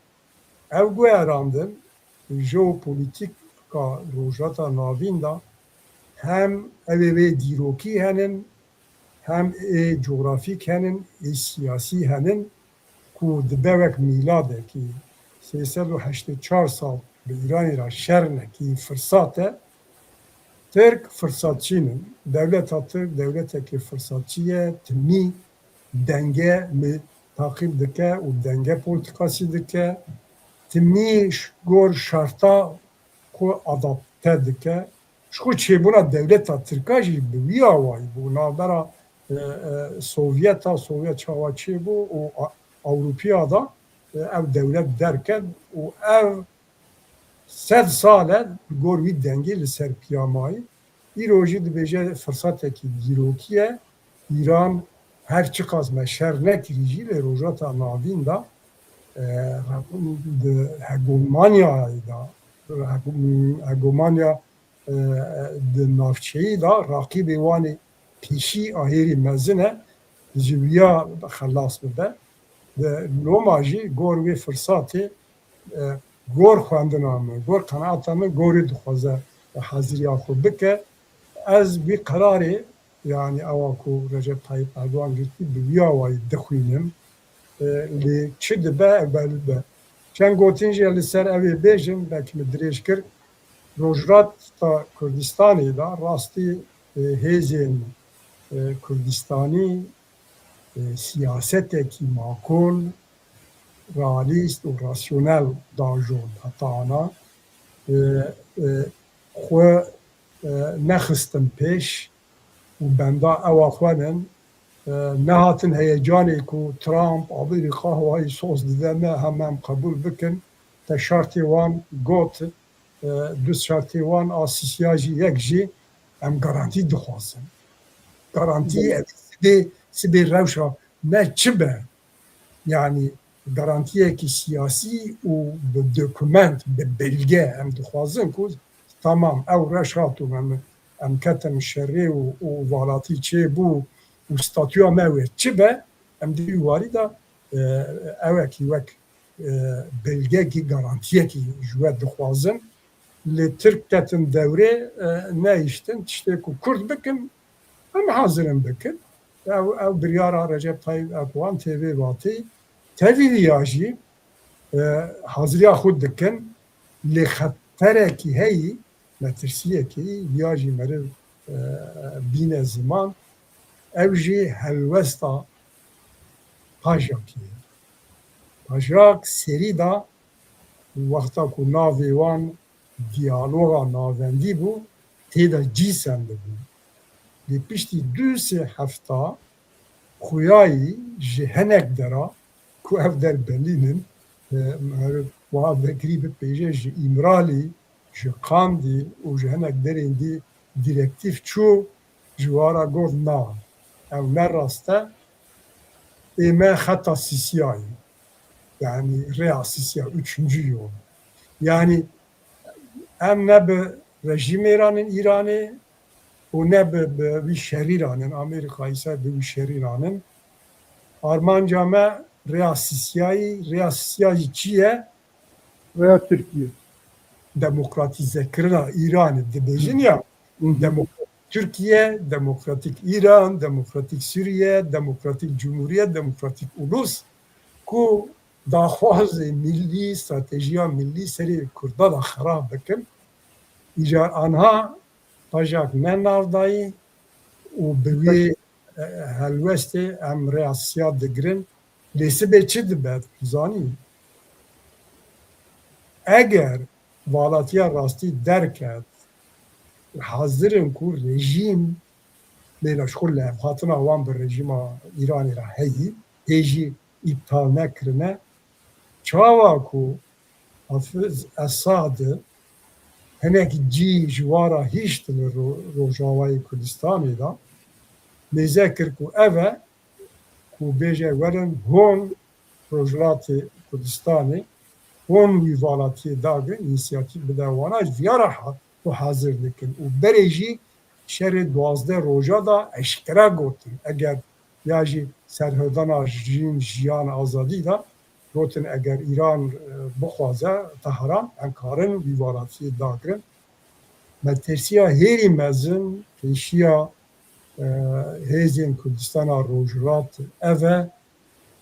ev guherandin jeopolîtika rojhata navîn da hem ew ê wê dîrokî henin, hem ê coğrafîk henin, ê siyasî henin ku di devek mîladekî 384 sal bi Îranê ra şer nekî firsat e, Türk fırsatçının, devlet Türk devleteki fırsatçıya timi denge mi takip dike u denge politikası dike timi gor şarta ku adapte dike şu çebuna devlet Türk'e jî bi avay bu navbera Sovyet çavaçı bu o Avrupa'da ev devlet derken o ev 100 sale gor wî dengê li ser piyamayî îro jî dibêje firsateke dîrokiye İran her çi qas me şer nekirî jî lê rojata navîn da di hegemonyayê da hegemonya di navçeyî da raqîbê wanê pêşî a hêrî mezin e ji wîya xelas bibe di Loma jî gor wê firsatê gor xwendina min, gor qenaata min gorê dixwaze heziriya xwe bike. Ez bir kararê yani ewa ku Recep Tayyip Erdoğan girtî bi wî awayî dixwînim lê çi dibe ev belî be. Çend gotin jî li ser evê bêjin belkî min dirêj kir Rojrata Kurdistanê da rastî hêzên Kurdistanî siyasetekî makul realîst û rasyonel dajon hetana xwe nexistin pêş û benda ewa xwe nin nehatin heyecanê ku Trump Amerîka hewayî sos dide me hemen qebûl bikin te şartê wan got du şartê wan a Sîsya jî yek jî em garantî dixwazin garantî sibê rewşa me çi be yani garantiyekî siyasî û bi dokûment bi belge em dixwazin ku tamam ew reş hatû em ketin şerê û valatî çêbû û statûya me wê çi be em di warî da ewekî wek belgekî garantiyekî ji we dixwazin lê Tirk ketin devrê neîştin tiştê ku Kurd bikin em hazirin bikin ew biryara Recep Tayyip Erdoğan tevê batî tevî ya jî haziriya xwe dikin lê xeterekî heyî metirsiyekî ya jî meriv bîne ziman ev jî helwesta pajekî ye pajak serî da wexta ku navê wan diyaloga navendî bû têda cîsen dibû lê piştî du sê hefta xuyayî ji hinek dera ku ev der belînin wiha vekirî bipêje ji îmralî ji Qandîl û ji hinek derên dî direktîv çû ji wara got na ew ne rast e ême xeta Sîsyayê yani rêya Sîsya üçüncü yol yani em ne bi rejîmêranên İranê û ne bi wî şerîranên Amerîkayî ser bi wî şerîranên armanca me rêya Sîsya jî çi ye veya Türkiye. Demokratîzekirina İranê dibêjin ya Türkiye, Demokratik İran, Demokratik Suriye, Demokratik Cumhuriyet, Demokratik Ulus ku daxwazê millî, stratejiya millî serê Kurda da xerab bikin. Îcar anha pajak ne navdayî û bi wê helwestê em rêya Sîsya digirin. Lê sibê çi dibe zanî? Eger valatiya rastî derket hazirin ku rejîm lêlaşxul levhatina wan bi rejîma İranê re heyî hê jî îptal nekirine çawa ku Hafiz Esadê hinekî cî ji wara hîşt li Rojavayê Kurdistanê da mêze kir ku ev e ku bêje werin hûn Rojhilatê Kurdistanê hûn wî valatiyê dagin înisiyatîv bide wana ji viyara ku hazir dikin û berê jî şerê 12 roja da eşkere gotin eger ya jî serhirdana jiyan azadî da gotin eger İran bixwaze Tehran em karin wî valatiyê dagirin metirsiya hêrî mezin pêşiya hêzên Kurdistana Rojhilat ev e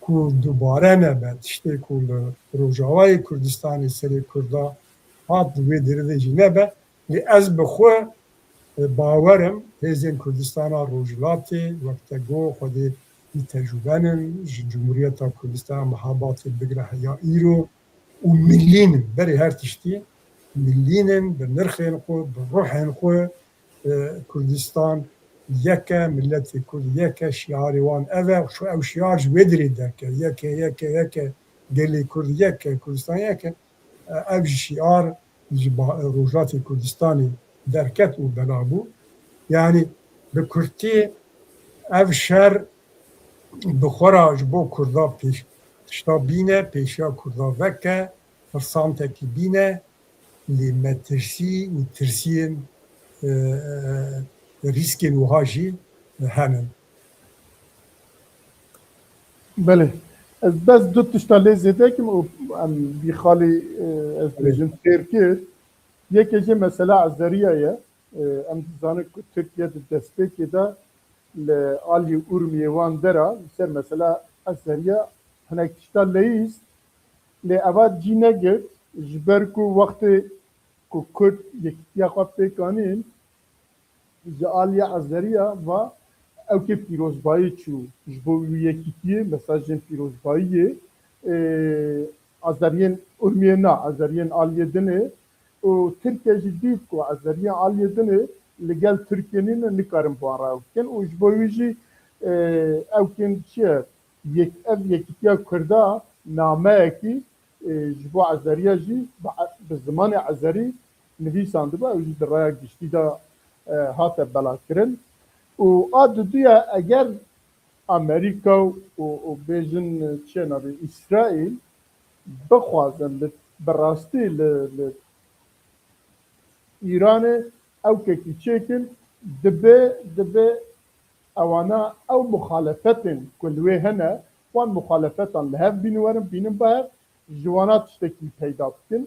ku dubare nebe tiştê ku li Rojavayê Kurdistanê serê Kurda hat wê derê jî nebe lê ez bi xwe باورم هزین کردستان روجلاتی وقت گو خودی تجربه‌ن جمهوریت کردستان محابات بگره یا ایرو و مليين بري هرتشتي مليين بنرخين خو بروحين خو كردستان يكا ملتي كرد يكا شعاري وان اذا شو او شعار جويدري دكا يكا قال لي كرد يكا كردستان يكا او شعار روجاتي كردستاني دركت وبلابو يعني بكرتي او شر بخراج بو كردا بيش شتابينه بيشا كردا وكا فرسانتكي بينه لمترسي وترسين ريسكين وهاجي همن بله از بس دو تشتا لزده که ام بیخالی از بیجن ترکیه یکی جه مثلا عزریه ام زانه که ترکیه دسته که دا لآلی ارمیوان درا سر مثلا عزریه هنک تشتا لیست لأواد جی نگرد جبر کو وقت کو کرد یکتیا خواب پیکانین جعالی عزریه و او که پیروزبایی چو جبو یکیتیه مثلا جن پیروزباییه عزریین ارمیه نه عزریین آلیه دنه و ترکیه جدید کو عزریین آلیه دنه لگل ترکیه نکارم بارا کن و جبوی جی او کن چیه یکیتیا کرده نامه کی جبو عزریه جی به زمان عزری نویسانده با او جی در رای گشتی دا هات بلا کرن و آد دویا اگر امریکا و بیژن چه نبی اسرائیل بخوازن براستی ایران او که چیکن دبه اوانا او مخالفتن کلوه هنه وان مخالفتان لهف بینم باید جوانات شتکی پیدا بکن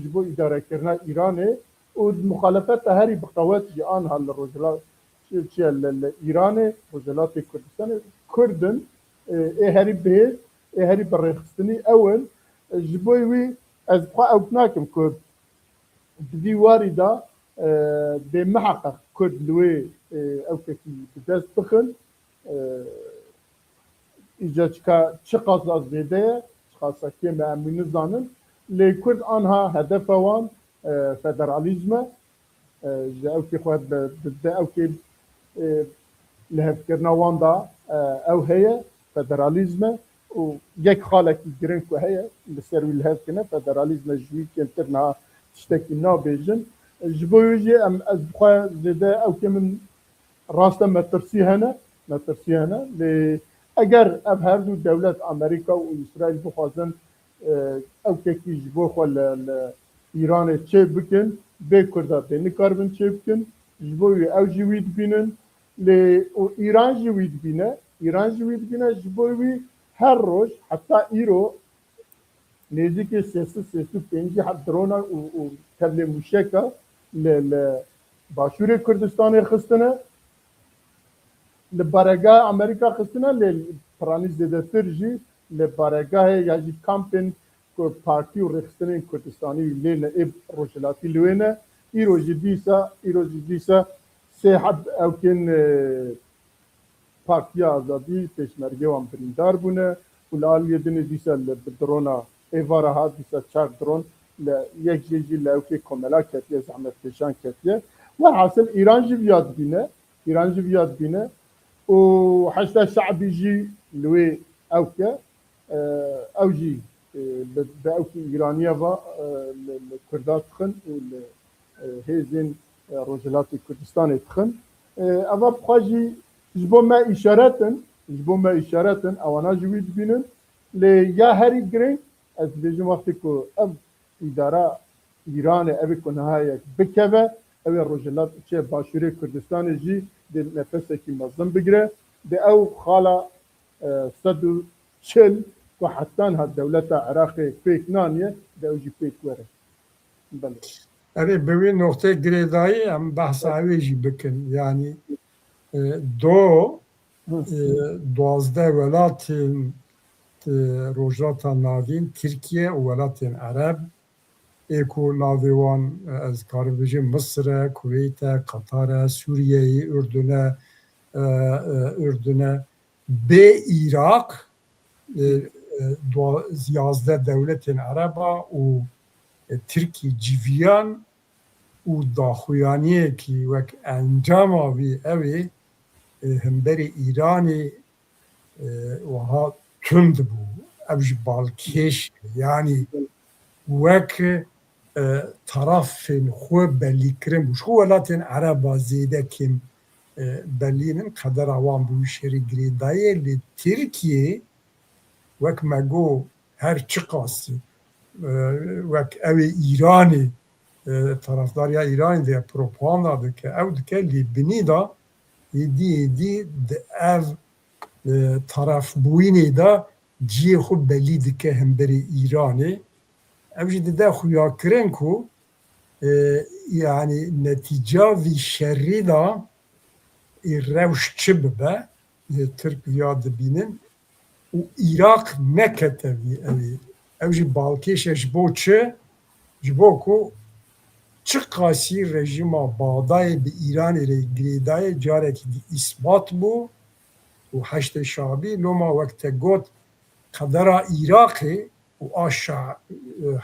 جبو اداره کرنا ایرانه و مخالفت هری بقوات جان هال رجلات چه ایرانه رجلات کردستان کردن هری به هری برخستنی اول جبوی از بخوا او ناکم کرد دیواری دا به محقق کرد لوی او که دست بخن ایجا چقاس از بیده چقاس که معمول زانن لکرد آنها هدف وان فدرالیزم او که خود بده او که لهف کرنا وان دا او هي فدرالیزم و یک خالق گرن که هي لسروی لهف کنه فدرالیزم جوی کنترنا تشتکی نابیجن جبویجی ام از بخواه زده او که من راستا مترسی هنه لی اگر اب هر دو دولت امریکا و اسرائیل بخوازن او که جبو خواه ایران چه بکن به کرده به نکاربن چه بکن جبوی او جوید بینن لی ایران جوید بینه جبوی هر روز حتی ایرو نزدیک 305 حد درونا و تبل موشکا باشور کردستان خستنه لبارگاه امریکا خستنه لپرانی زدتر جی لبارگاه یا جی کامپین که پارتی و رخستنه کردستانی لینا اب روشلاتی لوینه ایرو جدیسا سه حد اوکن پارتی آزادی پیشمرگه وان بریندار بونه و لالیه دنه دیسا لبدرونا ایواره ها دیسا 4 درون یک جیجی لوکی کملا کتیه زحمت پیشان کتیه و حاصل ایران جی بیاد بینه و حشتا شعبی جی لوی اوکه او جی به اوکی ایرانیه و کردات خن و هیزین روجلات کردستان تخن اما بخواجی جبو ما اشارتن اوانا جوید بینن لی یا هری گرنگ از بیجم وقتی که ام اداره ایران اوی کنهای بکوه اوی روجلات چه باشوری کردستان جی ده نفسه که مظلم بگره ده او خالا 140 و حتی ها دولت عراق پیک نانیه ده او جی پیک وره بله اره به نقطه گریدایی هم بحث عویجی بکن یعنی دو 12 ولاتین روجاتا ناوین ترکیه و ولاتین عرب Eko navêwan ez karim bijim Mısır'a, Kuveyt'e, Katar'a, Suriye'yi, Ürdün'e, bê Irak 11 devletên Araba û Tirkî civiyan û daxuyaniyekî wek encama wî ew ê hemberî Îranê wiha tund bû. Ev ji balkêş yanî wek tarafên xwe belîkirin bû. Ji welatên Ereba zêde kêm belînin qedera wan bû şerî girêdayê li Tirkiye wek me got her çi qasî wek ew ê Îranê tarafdariya Îranê de propaganda dike ew dike lêbinî da êdî di ev tarafbûyînê da ciyê xwe belî dike hemberî Îranê. Ev jî dide xuyakirin ku yani netîca vî şerrî da rewş çi bibe Tirk ya dibînin û Îrak nekete vî evê. Ev jî balkêşe ji bo çi? Ji bo ku çi qasî rejima Bağdayê bi Îranê re girêdayê carekî dî îsbat bû û heştê şabî loma wek te got qedera Îraqê û aşa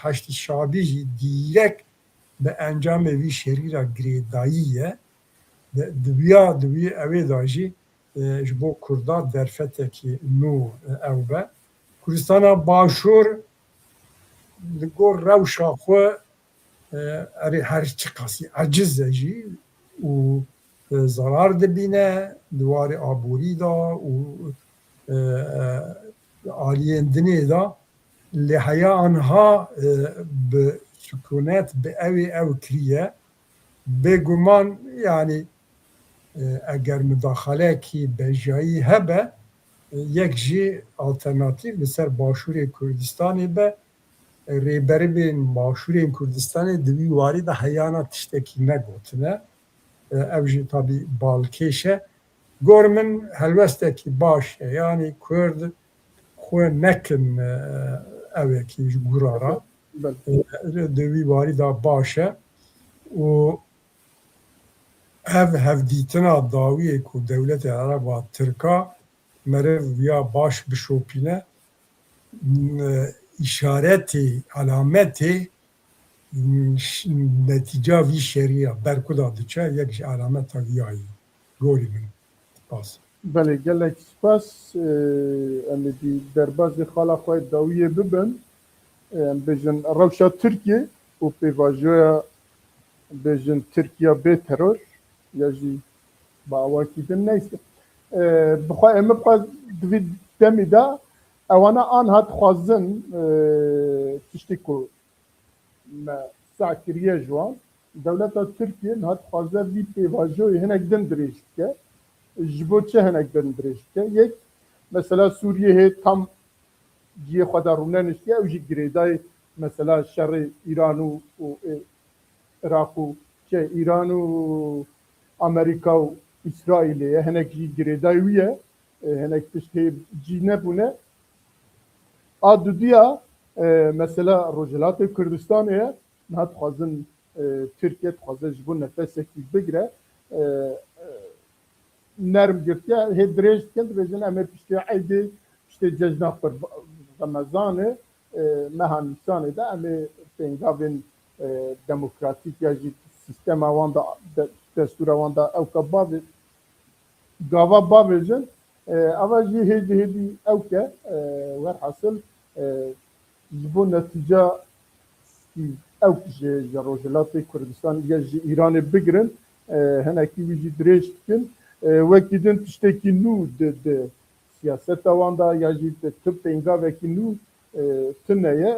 heştê şabî jî dîrek bi encamê vî şerîra girêdayî ye di wî evê da jî ji bo Kurda derfetekî nû ew be. Kurdistana Başûr li gor rewşa xwe erê her çi qasî eciz e jî û zarar dibîne di warê aborî da û aliyên dinê da lê heya anha bi sükunet bi evê ew kiriye bêguman yani eger müdaxalekî bejayî hebe yek jî alternatîv li ser Başûrê Kurdistanê be rêberibên Başûrên Kurdistanê di wî warî de heyana tiştekî negotine ev jî tabî balkêş e gor min helwestekî baş e yani Kurd xwe nekin evekî ji gurara di wî warî da baş e û ev hevdîtina dawiyê ku dewletê Ereba Tirka meriv ya baş bişopîne işaretê alametê netîca vî şerîya berkuda diçe yek ji alameta viyayî gorî min spas. Belê gelek spas em ê dî derbasê xala xwe dawiyê bibin bêjin rewşa Tirkiye û pêvajoya bêjin Tirkiya bê teror ya jî bawakî din neyse bixwe em di vî demê de ewana an hat xwazin tiştê ku me sah kiriye ji wan dewleta Tirkiye hat xwaze vî pêvajoyê hinek din dirêj bike ji bo çi hinek din dirêj bike yek mesela Sûriyeyê tam ciyê xwe de rûneniştiye ew jî girêdayê mesela şerê Îran û Iraq û Îran û Amerîka û İsraîlê ye hinek jî girêdayî wî ye hinek tiştê cî nebûne a duduya mesela Rojhilatê Kurdistanê ye hat xwazin Tirkiye dixwaze ji bo nefesekî bigire nerm girtiye hê dirêj dikin dibêjin em ê piştî eydê piştê cejna Remezanê meha Nîsanê de em ê pêngavên demokratîk ya jî sistema wan da destûra wan da ew ka gava bavêjin eva jî hêdî hêdî ew ke werhesil ji bo netîca ew ji Rojhilatê Kurdistanê ya ji Îranê bigirin hinekî wî jî dirêj dikin wekî din tiştekî nû di siyaseta wan da ya jî ti pêngavekî nû tune ye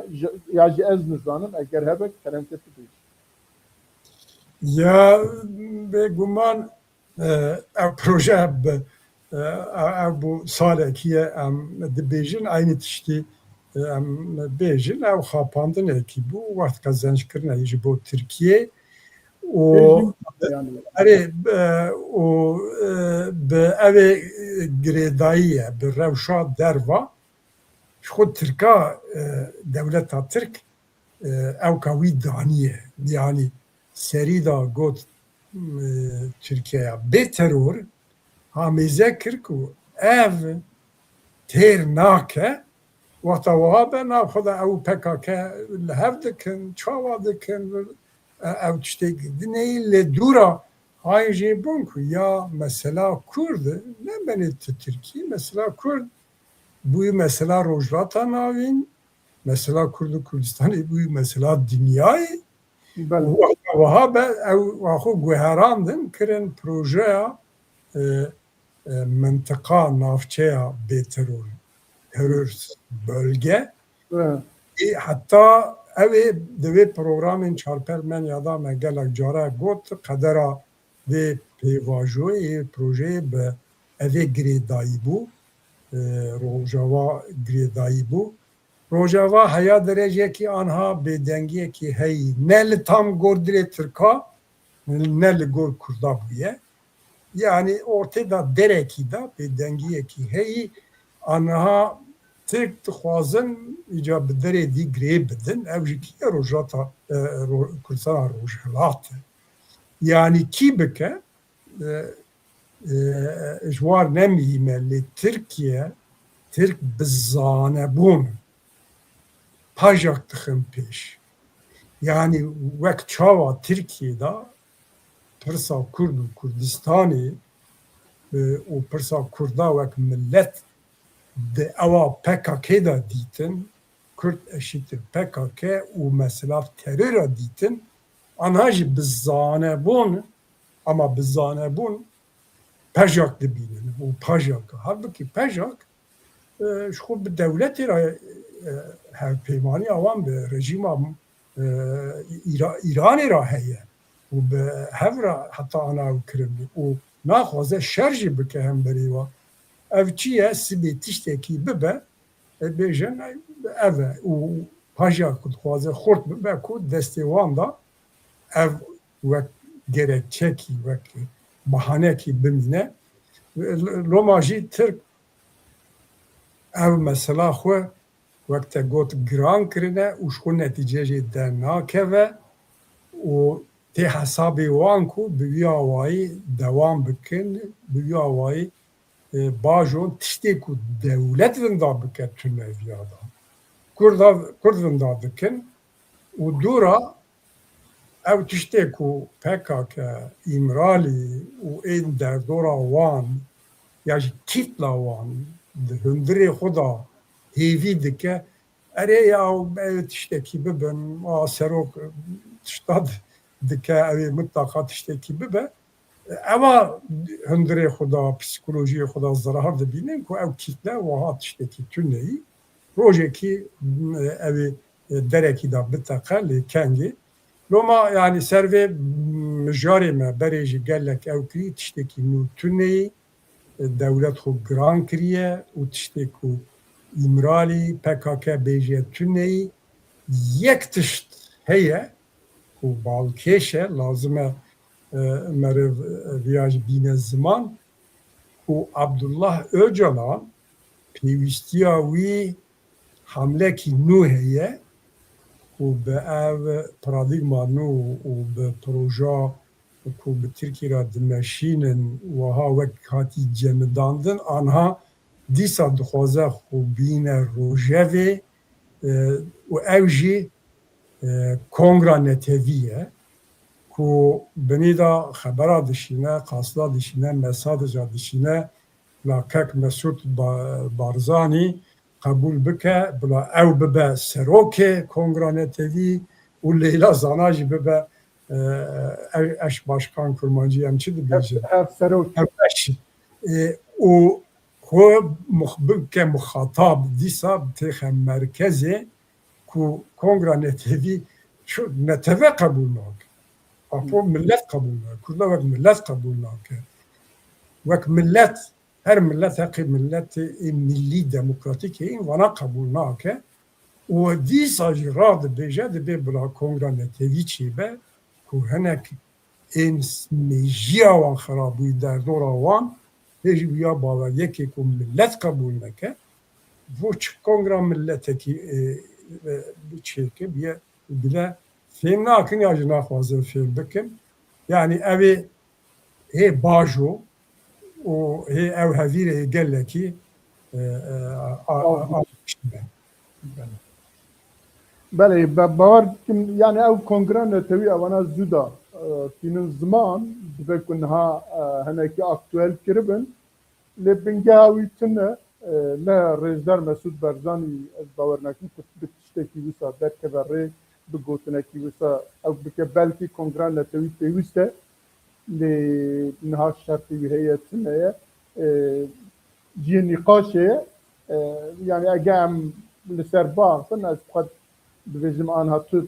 ya jî ez nizanim eger hebe keremke bêje. Ya bêguman ev proje ev bu salekî ye em dibêjin aynı tiştî em bêjin ew xapandinekî bû wexta zenjkirinê ji bo Tirkiye û erê û bi evê girêdayî ye bi rewşa derva ji xwe Tirka dewleta Tirk evka wî daniye yani serî da got Türkiye'ye bê teror hamêze kir ku ev têr nake wexta wiha be navxwe ew PKK li hev dikin çawa dikin ew tiştek dineyî lê dûra hayê jê bûn ku ya mesela Kurd ne benê tu Tirkî mesela Kurd bûyî mesela rojhilata navîn mesela Kurdistanê bûyî mesela dünyayê wiha be ew waxwe guherandin kirin projeya mintiqa navçeya bêteror terör bölge hatta ev divê programên çarpel men yada me gelek cara got qedera vê pêvajoyê projeyê bi evê girêdayî bû rojava girêdayî bû rojava heya derecekî anha bêdengiyekî heyî ne li tam gordirê Tirka ne li gor Kurda bûye yani ortê da derekî da bêdengiyekî heyî anha Tirk dixwazin îca bi derê dî girê bidin ew jî kî ye rojhata Kurdistana rojhilat e yani kî bike ji war nemîhîme lê Tirkiye Tirk bi zanebûn pajak dixin pêş yani wek çawa Tirkiye da pirsa Kurd û Kurdistanê û pirsa Kurda wek millet di ewa PKK da dîtin Kurd eşittir PKK û mesela teröra dîtin anha jî bi zanebûn ama bi zanebûn pejak dibînin û pajak halbuki pejak ji xwe bi dewletê re hevpeymaniya wan bi rejîma İranê re heye û bi hev re heta ana ew kiribû û naxwaze şer jî bike hemberî wan ev çi ye sibê tiştekî bibe bêjin ev e û pajak ku dixwaze xurt bibe ku destê wan da ev wek gerekçekî wek bahanekî bimîne loma jî Tirk ev mesela xwe wek te got giran kirine û ji xwe netîce jê dernakeve û tê hesabê wan ku bi wî awayî dewam bikin bi wî awayî bajon tiştê ku dewlet vinda bike tuneviya da Kurd vinda dikin û dûra ew tiştê ku PKK îmralî û ên derdora wan ya jî kîtla wan di hundirê xwe da hêvî dike erê ya ew tiştekî bibin a serok tişta dike ew ê mutlaka tiştekî bibe ewa hundirê xwe da psikolojiyê xwe da zarar dibînin ku ew kîtle wiha tiştekî tuneyî rojekî ew ê derekî da biteqe lê kengê loma yani ser vê mijarê me berê jî gelek ew kirî tiştekî nû tuneyî dewlet xwe giran kiriye û tiştê ku îmralî PKK bêje tuneyî yek tişt heye ku balkêş e lazim e meriv riya jî bîne ziman û Abdullah Öcalan pêwîstiya wî hamlekî nû heye û bi ev paradigma nû û bi proja ku bi Tirkiye re dimeşînin wiha wek hatî cemidandin anha dîsa dixwaze xwe bîne rojevê û ew jî kongra netevî ye ku binî da xebera dişîne qasla dişîne mesaja dişîne lakek Mesûd Barzanî qebûl bike bila ew bibe serokê kongra netevî û Leyla Zana jî bibe eş başkan kurmancî em çi dibêjin û xwe bike muxatab dîsa têxe merkezê ku kongra netevî neteve qebûl nake Afo millet qebûl nake Kurda wek millet qebûl nake wek millet her millet heqê milletê millî demokratîkê yên wana qebûl nake û dîsa jî radibêje dibe bila kongra netevî çêbe ku hinek ên mêjiya wan xerabûyî derdora wan hê jî wîya baweryekê ku millet qebûl neke bo çi kongra milletekî çêke biye bile fêm nakin ya jî naxwazin fêm bikin. Yani ev hê baş o û hê ew hevîrê gelekî بله باور kim yani ev kongre netewî evana zû da tînin ziman dibe ku niha hinekî aktûel kiribin lê bingeha wî tune ne Rêzdar Mesûd Barzanî ez bawer nakim ku bi tiştekî wisa derkeve rê bi gotinekî wisa ew bike belkî kongre netewî pêwîst e lê niha şertê wî heye tune ye ciyê nîqaşê ye yani ege em li ser baxin ez xwe dibêjim anha tu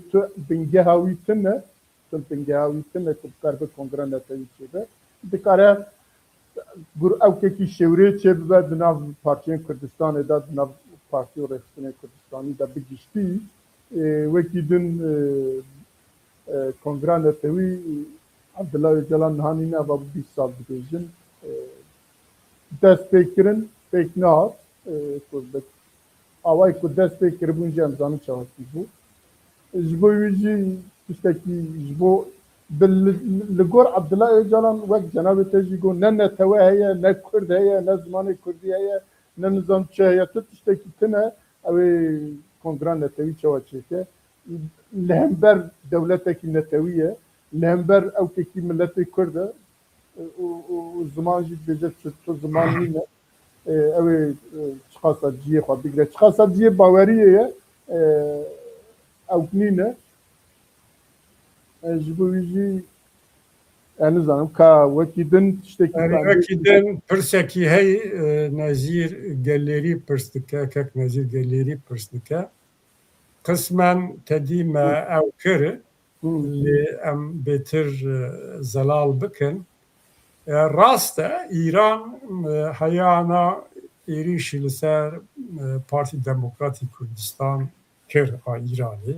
bingeha wî tune tu bingeha wî tune ku bikar bi kongre netewî çêbe dikare evkekî şewrê çê bibe di nav Partiyên Kurdistanê de di nav Partiya Rêxistinê Kurdistanî de bigiştî wekî din kongre netewî Abdullah Öcalan nihanîne ava 20 sal dibêjin dest pêkirin pêk nehat awayê ku dest pê kiribûn jî em zanin çaxetî bû ji bo wî jî tiştekî ji bo li gor Abdullah Öcalan wek cenabê te jî got ne netewe heye ne Kurd heye ne zimanê Kurdî heye ne nizam çi heye tu tiştekî tune ew ê kongre netewî çawa çêke li hember dewletekî netewî ye li hember ewkekî milletê Kurd e û ziman jî dibêje tu ziman nîne ew ê çiqasa ciyê xwe bigire çiqasa ciyê baweriyê ye ew nîne ji bo wî jî nizanim ka wekî din tiştekî wekî din pirsekî hey nezîr gelêrî pirs dike kek nezîr gelêrî pirs dike qismen tedî me ew kir lê em bêtir zelal bikin rast e İran heyana êrişî li ser Partî Demokratîk Kurdistan kir a İranê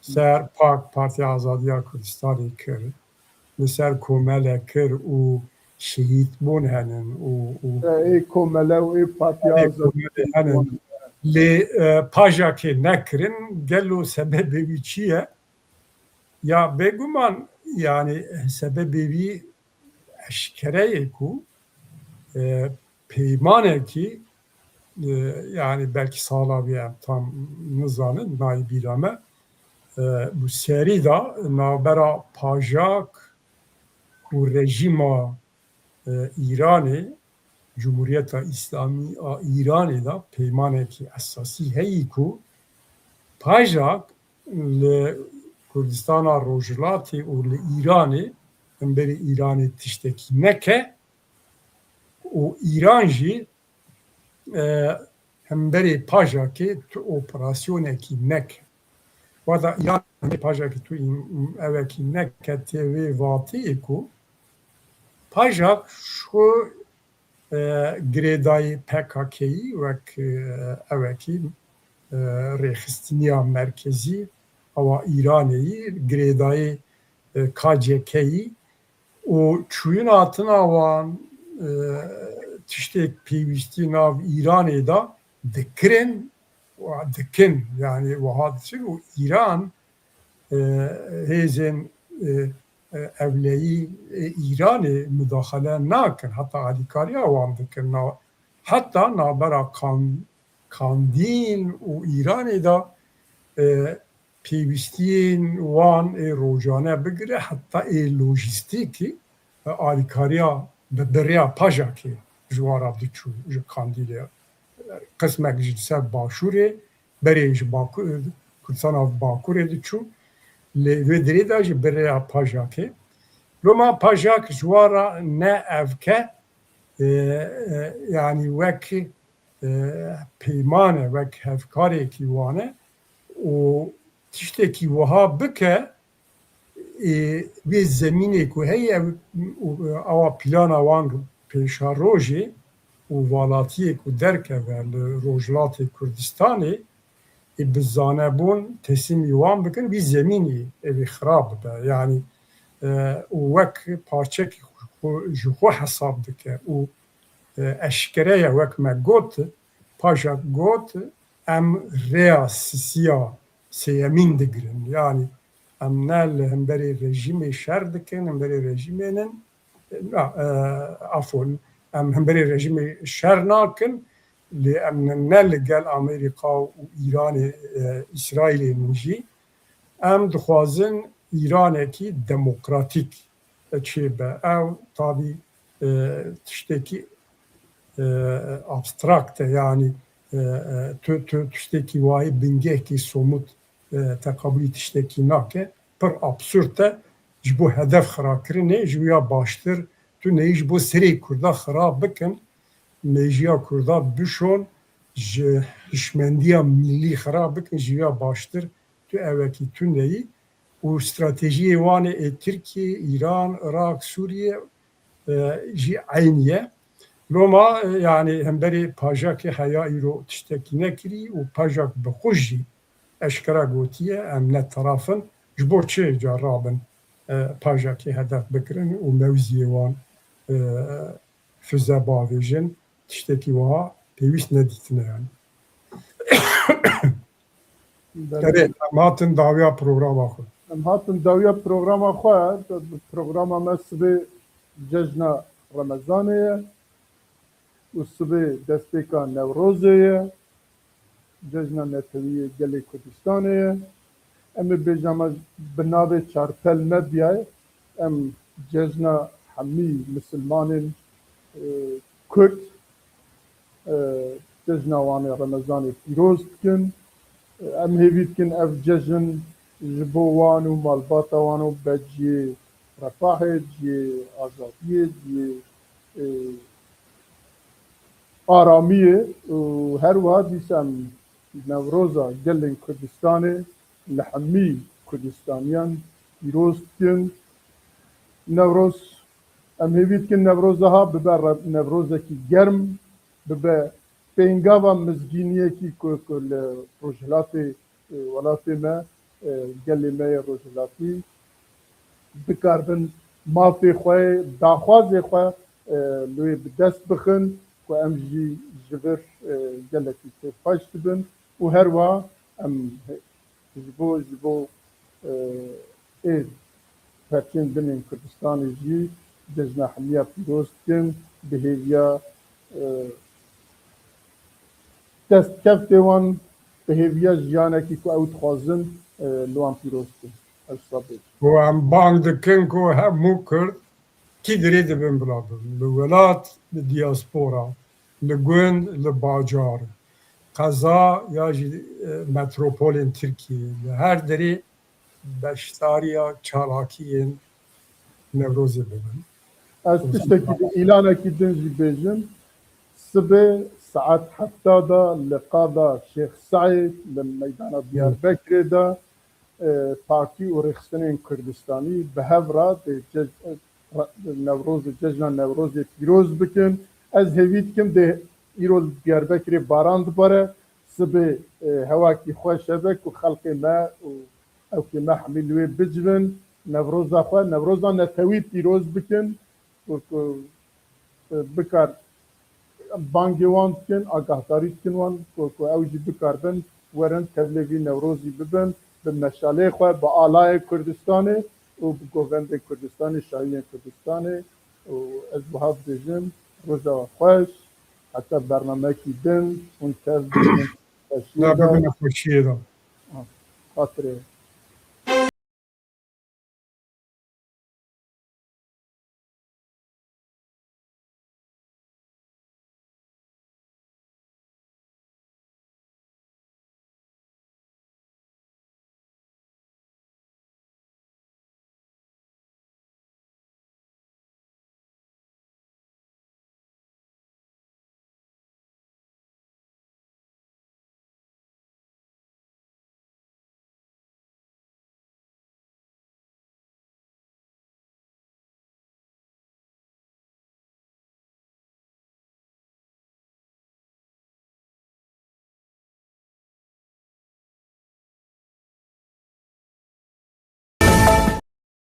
ser Pak Partiya Azadiya Kurdistanê kir li ser Komelê kir û şehîdbûn henin ê komele û ê Partiya Azadiya henin lê pajakê nekirin gelo sebebê wî çi ye ya bêguman yani sebebê wî eşkereyê ku peymanekî yani belki sağlabiye tam nizanin naibîra me bu serî da navbera pajak ku rejîma İranê Cumhuriyeta İslamî a İranê da peymanekî esasî heyî ku pajak li Kurdistana Rojhilatê û li İranê emberî İranê tiştekî neke û İran jî hemberê pajakê tu operasyonekî neke wada İran pajakê tu evekî neke tê vê vatiyê ku pajak şu girêdayê PKK'yî wek evekî rêxistiniya merkezî awa İranê girêdayê KCK'yî û çûyîna tina wan tiştek pêwîstî nav İranê da dikirin dikin yani wiha diçin û İran hêzên evleyî İranê müdaxele nakin heta alîkariya wan dikin heta navbera Kandîn û İranê da pêwîstiyên wan ê rojane bigire heta ê lojîstîkî alîkariya bi biriya pajakê ji wara diçû ji Kandîlê qismek ji ser Başûrê berê ji Kurdistana Bakurê diçû lê vê dirê de ji biriya pajakê Roma pajak ji wara ne evke yani wek peymane wek hevkarekî wan e û tiştekî wiha bike vê zemînê ku heye awa plana wan pêşa rojê û valatiyê ku derkeve li Rojhilatê Kurdistanê bi zanebûn tesîmî wan bikin vî zemînê evê xirab bibe yani û wek parçekî ji xwe hesab dike û eşkereye wek me got pajak got em rêya sisiya sêyemîn digirin. Yani em ne li hemberî rejimê şer dikin, hemberî rejimênin afon em hemberî rejimê şer nakin, lê em ne li gel Amerîka û İranê İsraîlê min jî em dixwazin İranekî demokratîk çêbe. Ew tabii tiştekî abstrakt e, yani tu tiştekî wayî bingehkî somut teqabûlî tiştekî nake, pir absürt e ji bo hedef xirakirinê ji ya baştir tu neyî ji bo serê Kurda xirab bikin, mêjiya Kurda bişon ji hişmendiya millî xirab bikin ji ya baştir tu evekî tu neyî û stratejiyê wanê Tirkiye, İran, Irak, Sûriye jî eyn ye. Loma yani hemberî pajekê heya îro tiştekî nekirî û pajak bi xwe jî eşkera gotiye em ne tarafin ji bo çê ca rabin pajekê hedef bikirin û mewziyê wan füze bavêjin tiştekî wiha pêwîst nedîtine yani. Erê em hatin dawiya programa xwe. Em hatin dawiya programa xwe, programa me sibê cejna Remezanê ye û sibê destpêka Newrozê ye, cejna netewîyê gelê Kurdistanê ye. Em ê bêjama bi navê Çarpel medyayê em cejna hemî misilmanên Kurd cejna wan ê Remezanê pîroz bikin. Em hêvî dikin ev cejn ji bo wan û malbata wan û beciyê refahê, ciyê azadiyê, ciyê aramiyê û her wiha dîsa em Newroza gelên Kurdistanê li hemî Kurdistaniyan pîroz bikin. Newroz em hêvî dikin Newroza bibe Newrozekî germ, bibe pêngava mizgîniyekî ku li rojhilatê welatê me gelê me yê rojhilatî bikarbin mafê xwe, daxwazê xwe li wê bi dest bixin ku em jî ji vir gelekî pêxweş dibin û her wiha em ji bo êd perçên binên Kurdistanê jî cejna hemiya pîroz dikin bi hêviya destkeftê wan bi hêviya jiyanekî ku ew dixwazin li wan pîroz bikin. Ew sabê. û em bang dikin ku hemû Kurd kî dirê dibin bila bin, li welat, li diyasporan, li gund, li bajar, qeza ya jî metropolên Tirkiyeyê, li her derê beşdariya çalakiyên Newrozê bibin. Ez tiştekî bi îlanekî din jî bêjim, sibê saet 7 da li qada Şêx Saîd li meydana Diyarbekirê de Partî û Rêxistinên Kurdistanî bi hev re cejna Newrozê pîroz bikin. Ez hêvî dikim dê îro li Diyarbekirê baran dibare, sibê hewakî xweş hebe ku xelkê me û evkê me hemî li wê bicivin, Newroza xwe, Newroza netewî pîroz bikin û bikar bangê wan dikin, agahdarî dikin wan ku ew jî bikarbin werin tevlî Newrozî bibin bi meşalê xwe, bi alayê Kurdistanê û bi govendê Kurdistanê, şahiyên Kurdistanê û ez wiha dibêjim roja xweş, heta bernamekî din hûn tev bibin Bibin xweşiyê de. xatirê.